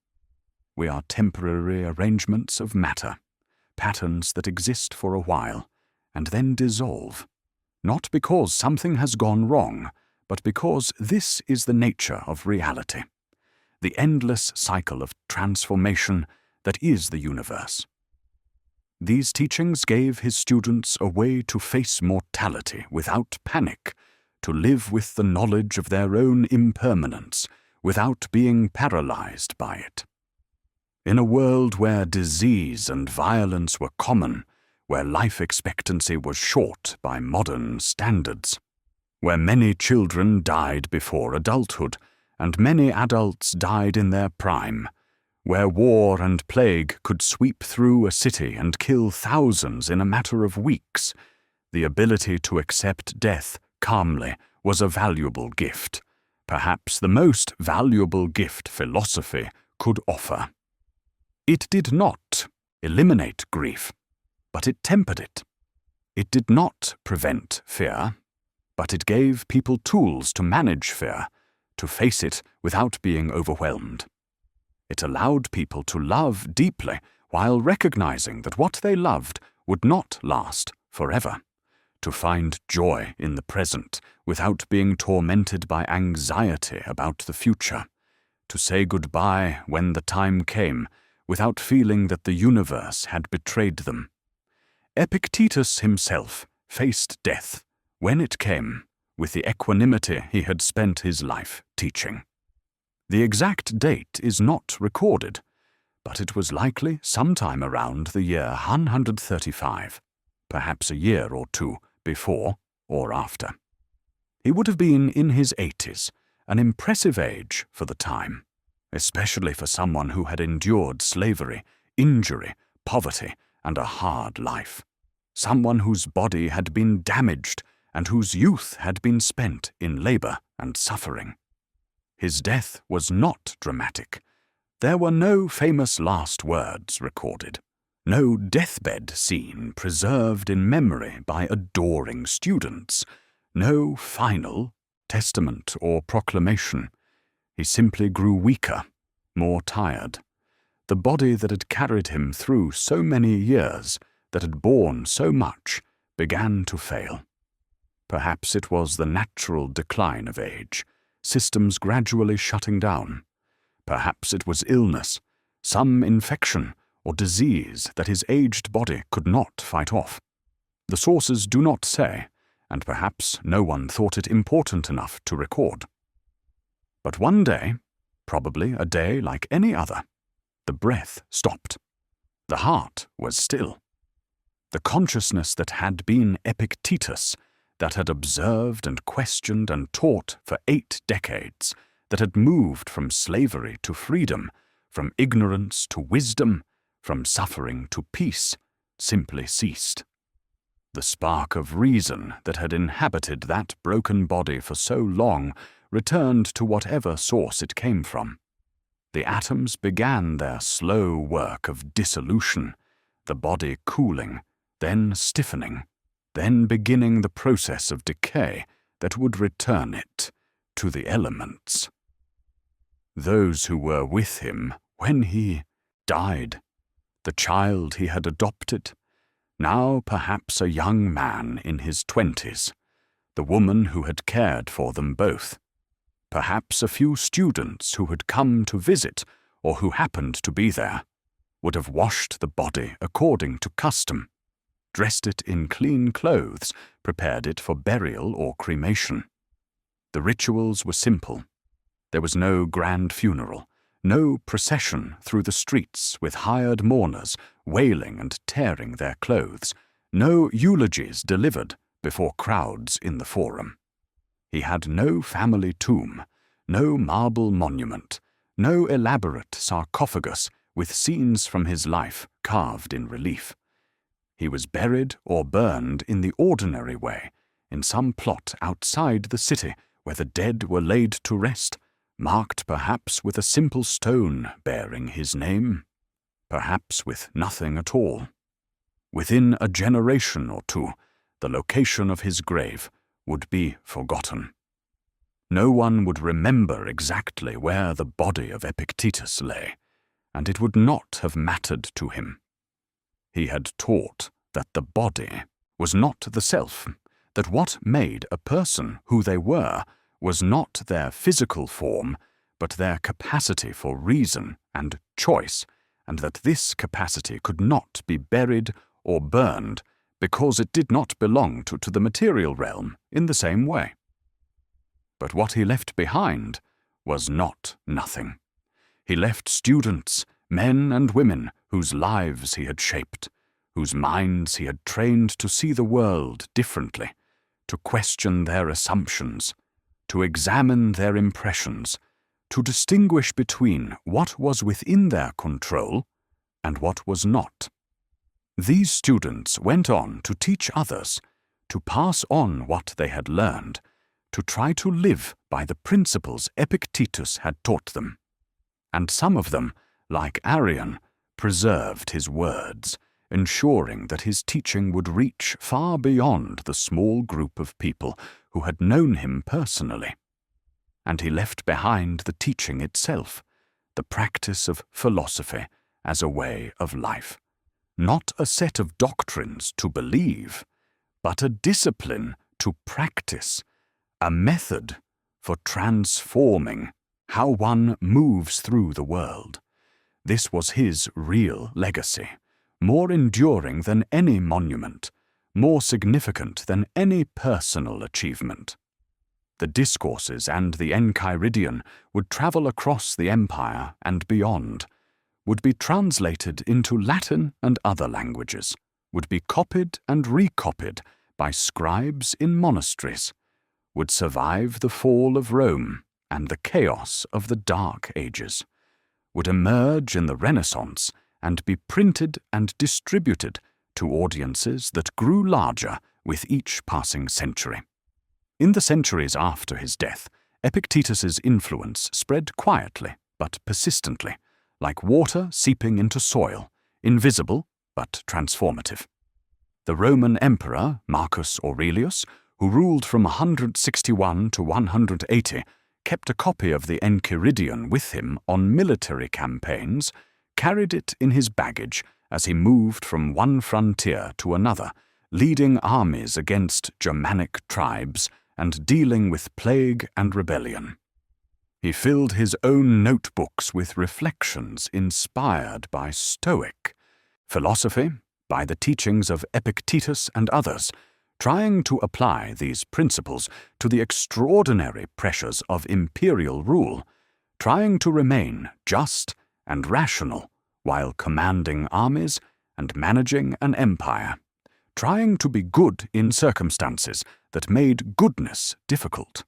We are temporary arrangements of matter, patterns that exist for a while, and then dissolve, not because something has gone wrong, but because this is the nature of reality, the endless cycle of transformation that is the universe. These teachings gave his students a way to face mortality without panic, to live with the knowledge of their own impermanence without being paralyzed by it. In a world where disease and violence were common, where life expectancy was short by modern standards, where many children died before adulthood, and many adults died in their prime, where war and plague could sweep through a city and kill thousands in a matter of weeks, the ability to accept death calmly was a valuable gift, perhaps the most valuable gift philosophy could offer. It did not eliminate grief, but it tempered it. It did not prevent fear, but it gave people tools to manage fear, to face it without being overwhelmed. It allowed people to love deeply while recognizing that what they loved would not last forever, to find joy in the present without being tormented by anxiety about the future, to say goodbye when the time came without feeling that the universe had betrayed them. Epictetus himself faced death, when it came, with the equanimity he had spent his life teaching. The exact date is not recorded, but it was likely sometime around the year 135, perhaps a year or two before or after. He would have been in his 80s, an impressive age for the time, especially for someone who had endured slavery, injury, poverty, and a hard life. Someone whose body had been damaged and whose youth had been spent in labor and suffering. His death was not dramatic. There were no famous last words recorded, no deathbed scene preserved in memory by adoring students, no final testament or proclamation. He simply grew weaker, more tired. The body that had carried him through so many years, that had borne so much began to fail. Perhaps it was the natural decline of age, systems gradually shutting down. Perhaps it was illness, some infection or disease that his aged body could not fight off. The sources do not say, and perhaps no one thought it important enough to record. But one day, probably a day like any other, the breath stopped. The heart was still. The consciousness that had been Epictetus, that had observed and questioned and taught for 8 decades, that had moved from slavery to freedom, from ignorance to wisdom, from suffering to peace, simply ceased. The spark of reason that had inhabited that broken body for so long returned to whatever source it came from. The atoms began their slow work of dissolution, the body cooling, then stiffening, then beginning the process of decay that would return it to the elements. Those who were with him when he died, the child he had adopted, now perhaps a young man in his 20s, the woman who had cared for them both, perhaps a few students who had come to visit or who happened to be there, would have washed the body according to custom, dressed it in clean clothes, prepared it for burial or cremation. The rituals were simple. There was no grand funeral, no procession through the streets with hired mourners wailing and tearing their clothes, no eulogies delivered before crowds in the forum. He had no family tomb, no marble monument, no elaborate sarcophagus with scenes from his life carved in relief. He was buried or burned in the ordinary way, in some plot outside the city where the dead were laid to rest, marked perhaps with a simple stone bearing his name, perhaps with nothing at all. Within a generation or two, the location of his grave would be forgotten. No one would remember exactly where the body of Epictetus lay, and it would not have mattered to him. He had taught that the body was not the self, that what made a person who they were was not their physical form, but their capacity for reason and choice, and that this capacity could not be buried or burned because it did not belong to the material realm in the same way. But what he left behind was not nothing. He left students, men and women whose lives he had shaped, whose minds he had trained to see the world differently, to question their assumptions, to examine their impressions, to distinguish between what was within their control and what was not. These students went on to teach others, to pass on what they had learned, to try to live by the principles Epictetus had taught them. And some of them, like Arion, preserved his words, ensuring that his teaching would reach far beyond the small group of people who had known him personally. And he left behind the teaching itself, the practice of philosophy as a way of life. Not a set of doctrines to believe, but a discipline to practice, a method for transforming how one moves through the world. This was his real legacy, more enduring than any monument, more significant than any personal achievement. The discourses and the Enchiridion would travel across the empire and beyond, would be translated into Latin and other languages, would be copied and recopied by scribes in monasteries, would survive the fall of Rome and the chaos of the Dark Ages, would emerge in the Renaissance and be printed and distributed to audiences that grew larger with each passing century. In the centuries after his death, Epictetus's influence spread quietly but persistently, like water seeping into soil, invisible but transformative. The Roman Emperor Marcus Aurelius, who ruled from 161 to 180, kept a copy of the Enchiridion with him on military campaigns, carried it in his baggage as he moved from one frontier to another, leading armies against Germanic tribes and dealing with plague and rebellion. He filled his own notebooks with reflections inspired by Stoic philosophy, by the teachings of Epictetus and others, trying to apply these principles to the extraordinary pressures of imperial rule, trying to remain just and rational while commanding armies and managing an empire, trying to be good in circumstances that made goodness difficult.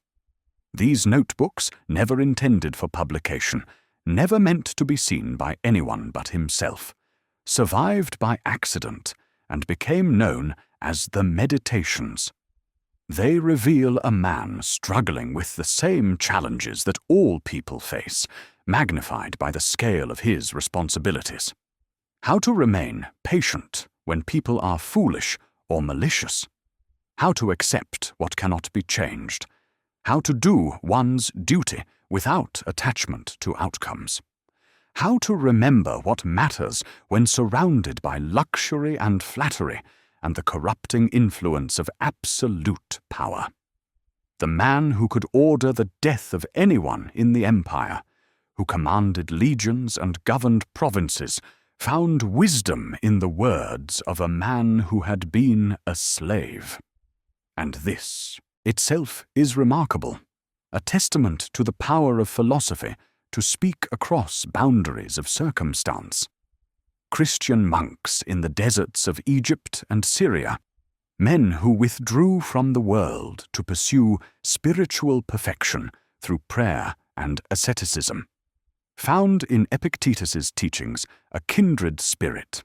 These notebooks, never intended for publication, never meant to be seen by anyone but himself, survived by accident and became known as the Meditations. They reveal a man struggling with the same challenges that all people face, magnified by the scale of his responsibilities. How to remain patient when people are foolish or malicious. How to accept what cannot be changed. How to do one's duty without attachment to outcomes. How to remember what matters when surrounded by luxury and flattery and the corrupting influence of absolute power. The man who could order the death of anyone in the empire, who commanded legions and governed provinces, found wisdom in the words of a man who had been a slave. And this itself is remarkable, a testament to the power of philosophy to speak across boundaries of circumstance. Christian monks in the deserts of Egypt and Syria, men who withdrew from the world to pursue spiritual perfection through prayer and asceticism, found in Epictetus's teachings a kindred spirit.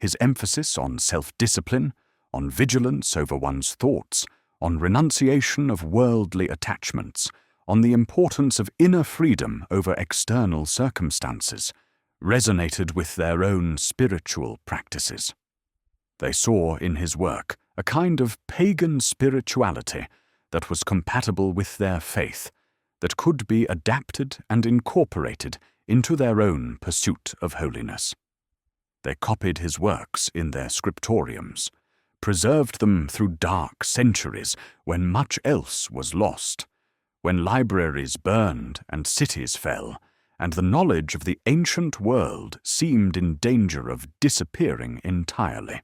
His emphasis on self-discipline, on vigilance over one's thoughts, on renunciation of worldly attachments, on the importance of inner freedom over external circumstances, resonated with their own spiritual practices. They saw in his work a kind of pagan spirituality that was compatible with their faith, that could be adapted and incorporated into their own pursuit of holiness. They copied his works in their scriptoriums, preserved them through dark centuries when much else was lost, when libraries burned and cities fell, and the knowledge of the ancient world seemed in danger of disappearing entirely.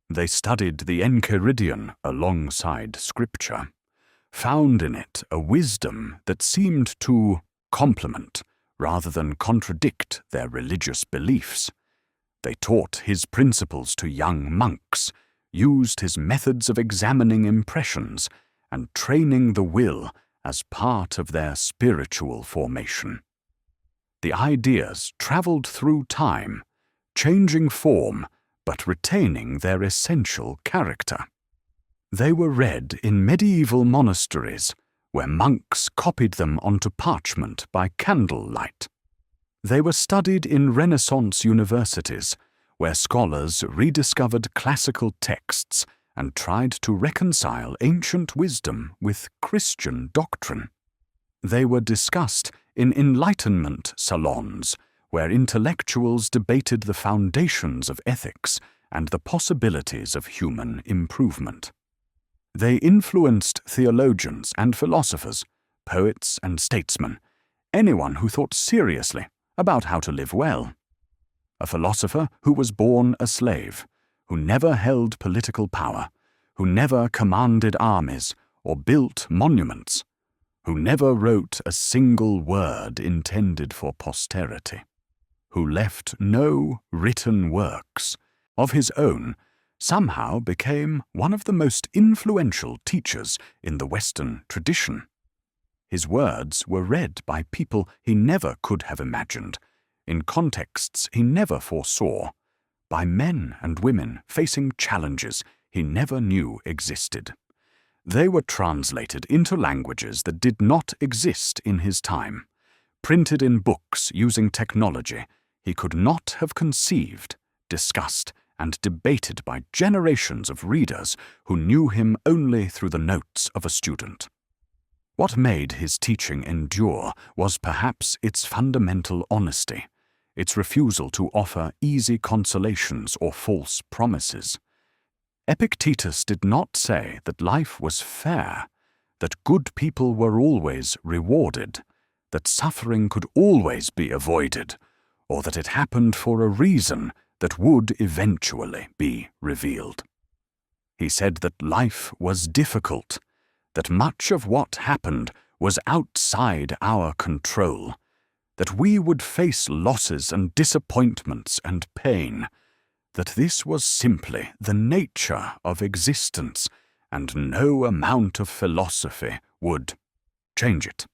They studied the Enchiridion alongside Scripture, found in it a wisdom that seemed to complement rather than contradict their religious beliefs. They taught his principles to young monks, used his methods of examining impressions and training the will as part of their spiritual formation. The ideas traveled through time, changing form but retaining their essential character. They were read in medieval monasteries, where monks copied them onto parchment by candlelight. They were studied in Renaissance universities, where scholars rediscovered classical texts and tried to reconcile ancient wisdom with Christian doctrine. They were discussed in Enlightenment salons, where intellectuals debated the foundations of ethics and the possibilities of human improvement. They influenced theologians and philosophers, poets and statesmen, anyone who thought seriously about how to live well. A philosopher who was born a slave, who never held political power, who never commanded armies or built monuments, who never wrote a single word intended for posterity, who left no written works of his own, somehow became one of the most influential teachers in the Western tradition. His words were read by people he never could have imagined, in contexts he never foresaw, by men and women facing challenges he never knew existed. They were translated into languages that did not exist in his time, printed in books using technology he could not have conceived, discussed, and debated by generations of readers who knew him only through the notes of a student. What made his teaching endure was perhaps its fundamental honesty, its refusal to offer easy consolations or false promises. Epictetus did not say that life was fair, that good people were always rewarded, that suffering could always be avoided, or that it happened for a reason that would eventually be revealed. He said that life was difficult, that much of what happened was outside our control, that we would face losses and disappointments and pain, that this was simply the nature of existence, and no amount of philosophy would change it.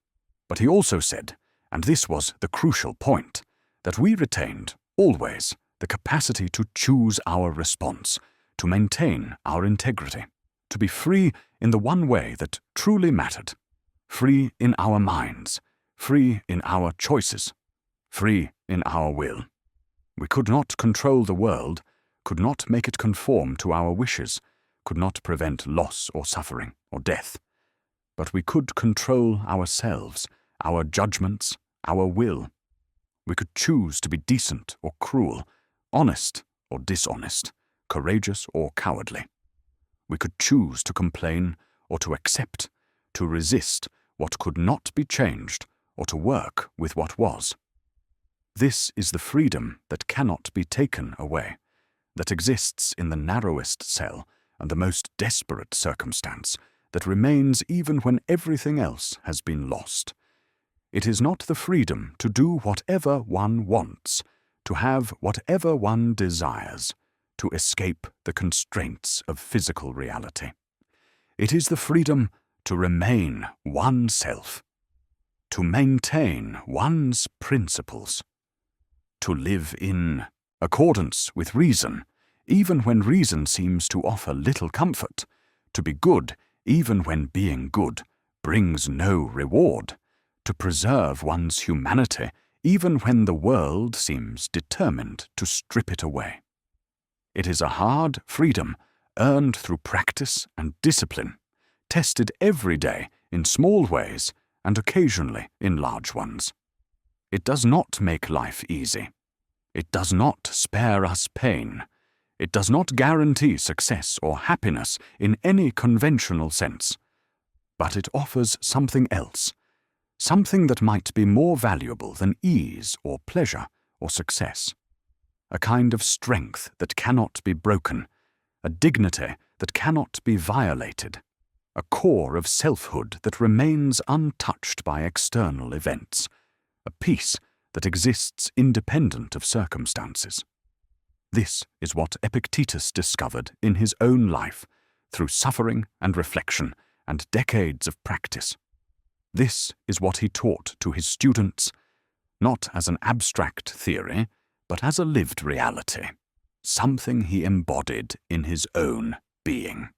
But he also said, and this was the crucial point, that we retained, always, the capacity to choose our response, to maintain our integrity, to be free in the one way that truly mattered, free in our minds, free in our choices, free in our will. We could not control the world, could not make it conform to our wishes, could not prevent loss or suffering or death. But we could control ourselves, our judgments, our will. We could choose to be decent or cruel, honest or dishonest, courageous or cowardly. We could choose to complain or to accept, to resist what could not be changed, or to work with what was. This is the freedom that cannot be taken away, that exists in the narrowest cell and the most desperate circumstance, that remains even when everything else has been lost. It is not the freedom to do whatever one wants, to have whatever one desires, to escape the constraints of physical reality. It is the freedom to remain oneself, to maintain one's principles, to live in accordance with reason, even when reason seems to offer little comfort, to be good even when being good brings no reward, to preserve one's humanity even when the world seems determined to strip it away. It is a hard freedom earned through practice and discipline, tested every day in small ways and occasionally in large ones. It does not make life easy. It does not spare us pain. It does not guarantee success or happiness in any conventional sense. But it offers something else, something that might be more valuable than ease or pleasure or success. A kind of strength that cannot be broken, a dignity that cannot be violated, a core of selfhood that remains untouched by external events, a peace that exists independent of circumstances. This is what Epictetus discovered in his own life, through suffering and reflection and decades of practice. This is what he taught to his students, not as an abstract theory, but as a lived reality, something he embodied in his own being.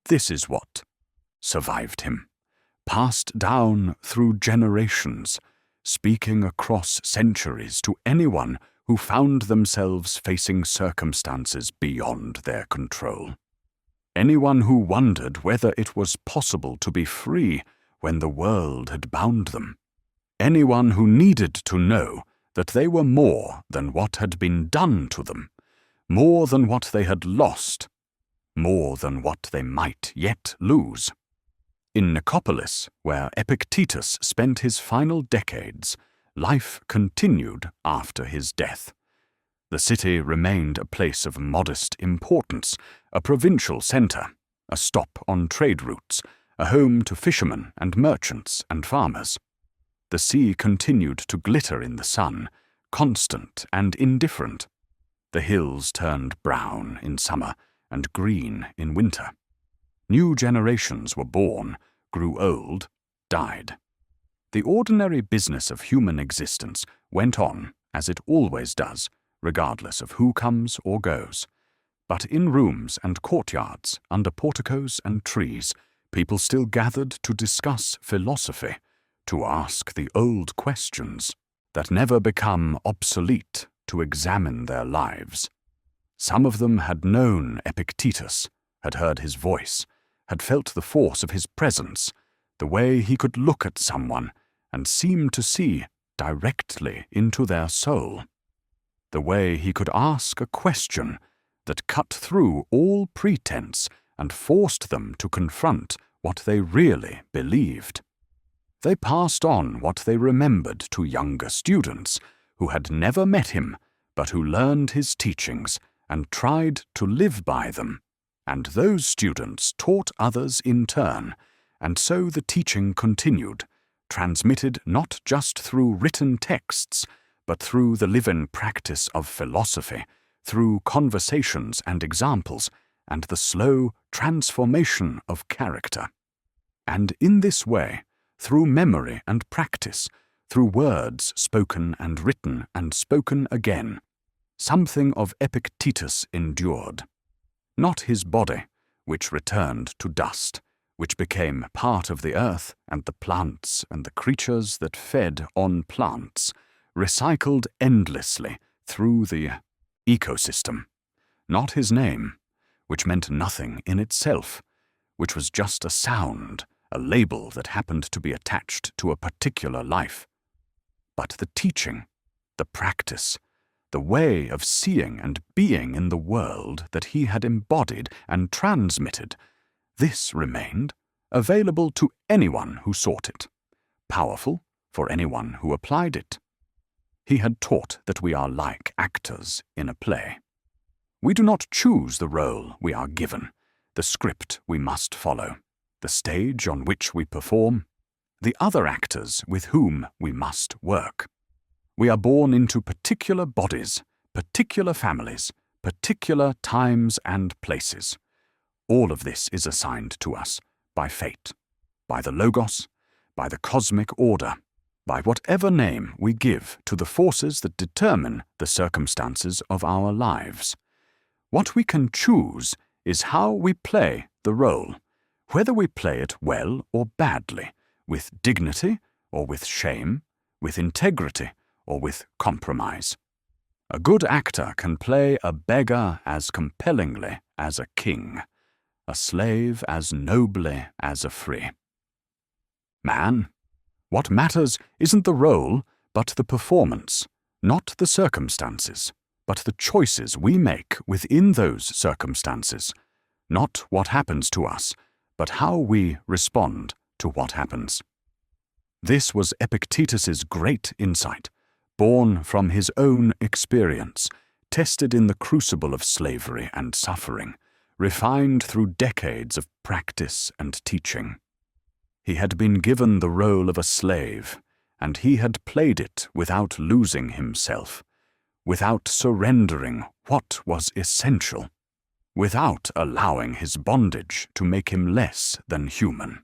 This is what survived him, passed down through generations, speaking across centuries to anyone who found themselves facing circumstances beyond their control. Anyone who wondered whether it was possible to be free when the world had bound them. Anyone who needed to know that they were more than what had been done to them, more than what they had lost, more than what they might yet lose. In Nicopolis, where Epictetus spent his final decades, life continued after his death. The city remained a place of modest importance, a provincial centre, a stop on trade routes, a home to fishermen and merchants and farmers. The sea continued to glitter in the sun, constant and indifferent. The hills turned brown in summer and green in winter. New generations were born, grew old, died. The ordinary business of human existence went on, as it always does, regardless of who comes or goes. But in rooms and courtyards, under porticos and trees, people still gathered to discuss philosophy, to ask the old questions that never become obsolete, to examine their lives. Some of them had known Epictetus, had heard his voice, had felt the force of his presence, the way he could look at someone and seem to see directly into their soul. The way he could ask a question that cut through all pretense and forced them to confront what they really believed. They passed on what they remembered to younger students who had never met him, but who learned his teachings and tried to live by them, and those students taught others in turn, and so the teaching continued, transmitted not just through written texts, but through the living practice of philosophy, through conversations and examples, and the slow transformation of character. And in this way, through memory and practice, through words spoken and written and spoken again, something of Epictetus endured. Not his body, which returned to dust, which became part of the earth and the plants and the creatures that fed on plants, recycled endlessly through the ecosystem. Not his name, which meant nothing in itself, which was just a sound, a label that happened to be attached to a particular life. But the teaching, the practice, the way of seeing and being in the world that he had embodied and transmitted, this remained available to anyone who sought it, powerful for anyone who applied it. He had taught that we are like actors in a play. We do not choose the role we are given, the script we must follow, the stage on which we perform, the other actors with whom we must work. We are born into particular bodies, particular families, particular times and places. All of this is assigned to us by fate, by the Logos, by the cosmic order, by whatever name we give to the forces that determine the circumstances of our lives. What we can choose is how we play the role, whether we play it well or badly, with dignity or with shame, with integrity or with compromise. A good actor can play a beggar as compellingly as a king, a slave as nobly as a free. Man, what matters isn't the role, but the performance, not the circumstances, but the choices we make within those circumstances, not what happens to us, but how we respond to what happens. This was Epictetus's great insight, born from his own experience, tested in the crucible of slavery and suffering, refined through decades of practice and teaching. He had been given the role of a slave, and he had played it without losing himself, without surrendering what was essential, without allowing his bondage to make him less than human.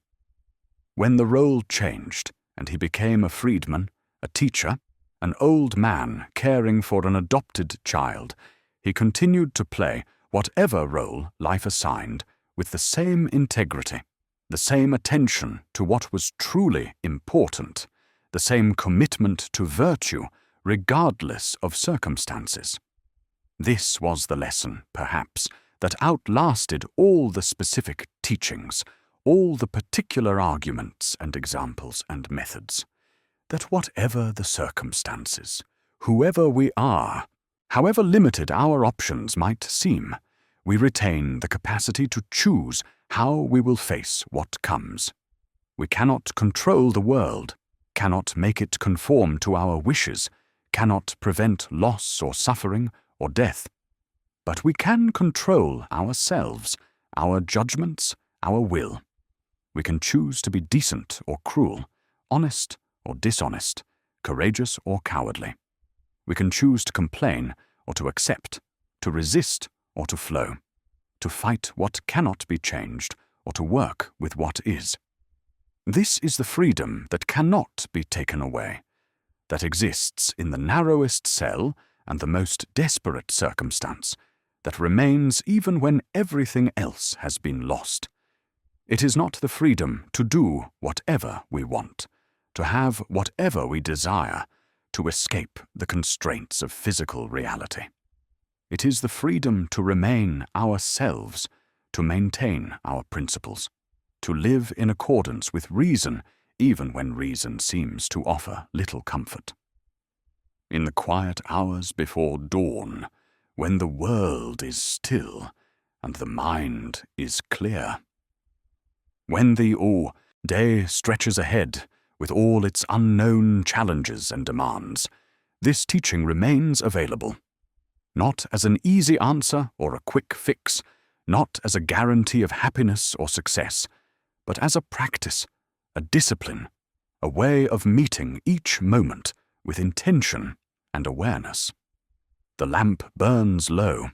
When the role changed, and he became a freedman, a teacher, an old man caring for an adopted child, he continued to play whatever role life assigned with the same integrity, the same attention to what was truly important, the same commitment to virtue, regardless of circumstances. This was the lesson, perhaps, that outlasted all the specific teachings, all the particular arguments and examples and methods, that whatever the circumstances, whoever we are, however limited our options might seem, we retain the capacity to choose how we will face what comes. We cannot control the world, cannot make it conform to our wishes, cannot prevent loss or suffering or death. But we can control ourselves, our judgments, our will. We can choose to be decent or cruel, honest or dishonest, courageous or cowardly. We can choose to complain or to accept, to resist or to flow, to fight what cannot be changed or to work with what is. This is the freedom that cannot be taken away, that exists in the narrowest cell and the most desperate circumstance, that remains even when everything else has been lost. It is not the freedom to do whatever we want, to have whatever we desire, to escape the constraints of physical reality. It is the freedom to remain ourselves, to maintain our principles, to live in accordance with reason even when reason seems to offer little comfort. in the quiet hours before dawn, when the world is still and the mind is clear. When the day stretches ahead with all its unknown challenges and demands, this teaching remains available. Not as an easy answer or a quick fix, not as a guarantee of happiness or success, but as a practice, a discipline, a way of meeting each moment with intention and awareness. The lamp burns low,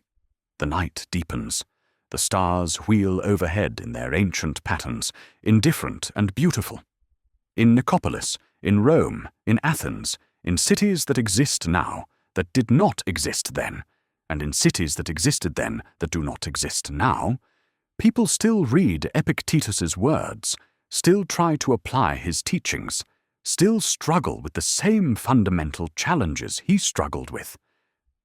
the night deepens, the stars wheel overhead in their ancient patterns, indifferent and beautiful. In Nicopolis, in Rome, in Athens, in cities that exist now, that did not exist then, and in cities that existed then that do not exist now, people still read Epictetus's words, still try to apply his teachings, still struggle with the same fundamental challenges he struggled with.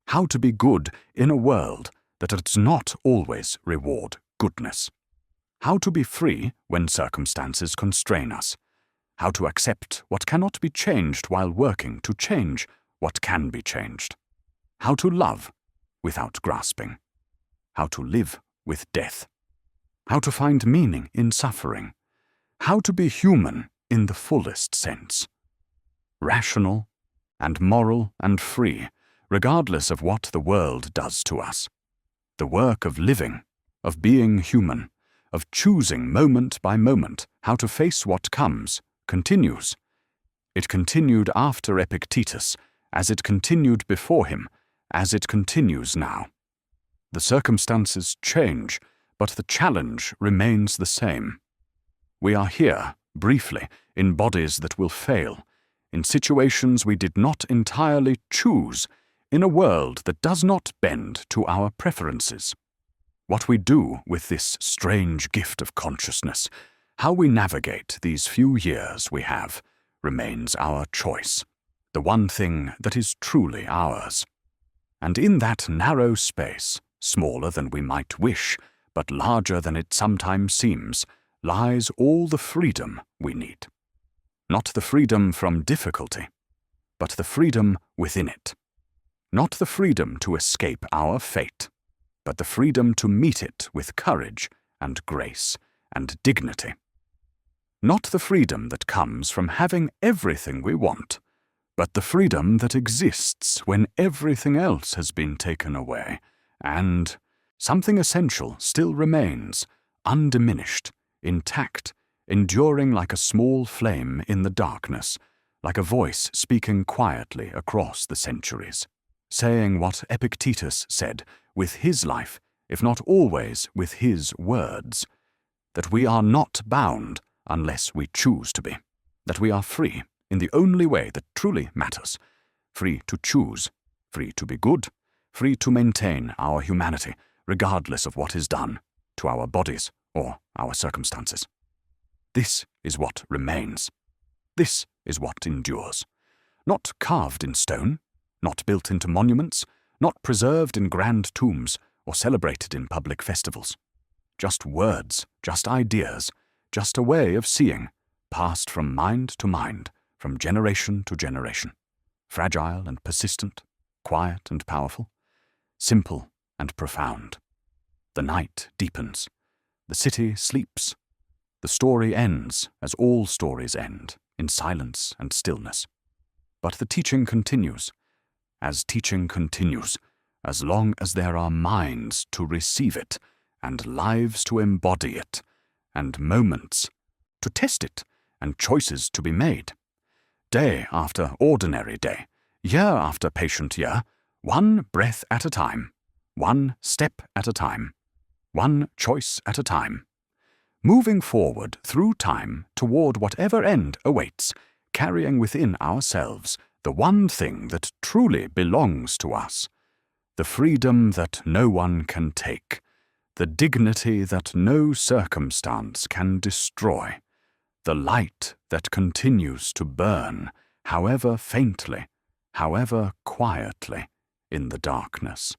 How to be good in a world that does not always reward goodness. How to be free when circumstances constrain us. How to accept what cannot be changed while working to change what can be changed. How to love without grasping. How to live with death. How to find meaning in suffering. How to be human in the fullest sense. Rational and moral and free, regardless of what the world does to us. The work of living, of being human, of choosing moment by moment how to face what comes, continues. It continued after Epictetus, as it continued before him, as it continues now. The circumstances change, but the challenge remains the same. We are here, briefly, in bodies that will fail, in situations we did not entirely choose, in a world that does not bend to our preferences. What we do with this strange gift of consciousness, how we navigate these few years we have, remains our choice, the one thing that is truly ours. And in that narrow space, smaller than we might wish, but larger than it sometimes seems, lies all the freedom we need. Not the freedom from difficulty, but the freedom within it. Not the freedom to escape our fate, but the freedom to meet it with courage and grace and dignity. Not the freedom that comes from having everything we want, but the freedom that exists when everything else has been taken away, and something essential still remains, undiminished, intact, enduring like a small flame in the darkness, like a voice speaking quietly across the centuries, saying what Epictetus said with his life, if not always with his words, that we are not bound unless we choose to be, that we are free in the only way that truly matters, free to choose, free to be good, free to maintain our humanity, regardless of what is done to our bodies or our circumstances. This is what remains. This is what endures. Not carved in stone, not built into monuments, not preserved in grand tombs or celebrated in public festivals. Just words, just ideas, just a way of seeing, passed from mind to mind, from generation to generation. Fragile and persistent, quiet and powerful, simple and profound. The night deepens. The city sleeps. The story ends, as all stories end, in silence and stillness. But the teaching continues, as teaching continues, as long as there are minds to receive it, and lives to embody it, and moments to test it, and choices to be made. Day after ordinary day, year after patient year, one breath at a time, one step at a time, one choice at a time. Moving forward through time toward whatever end awaits, carrying within ourselves the one thing that truly belongs to us, the freedom that no one can take, the dignity that no circumstance can destroy, the light that continues to burn, however faintly, however quietly, in the darkness.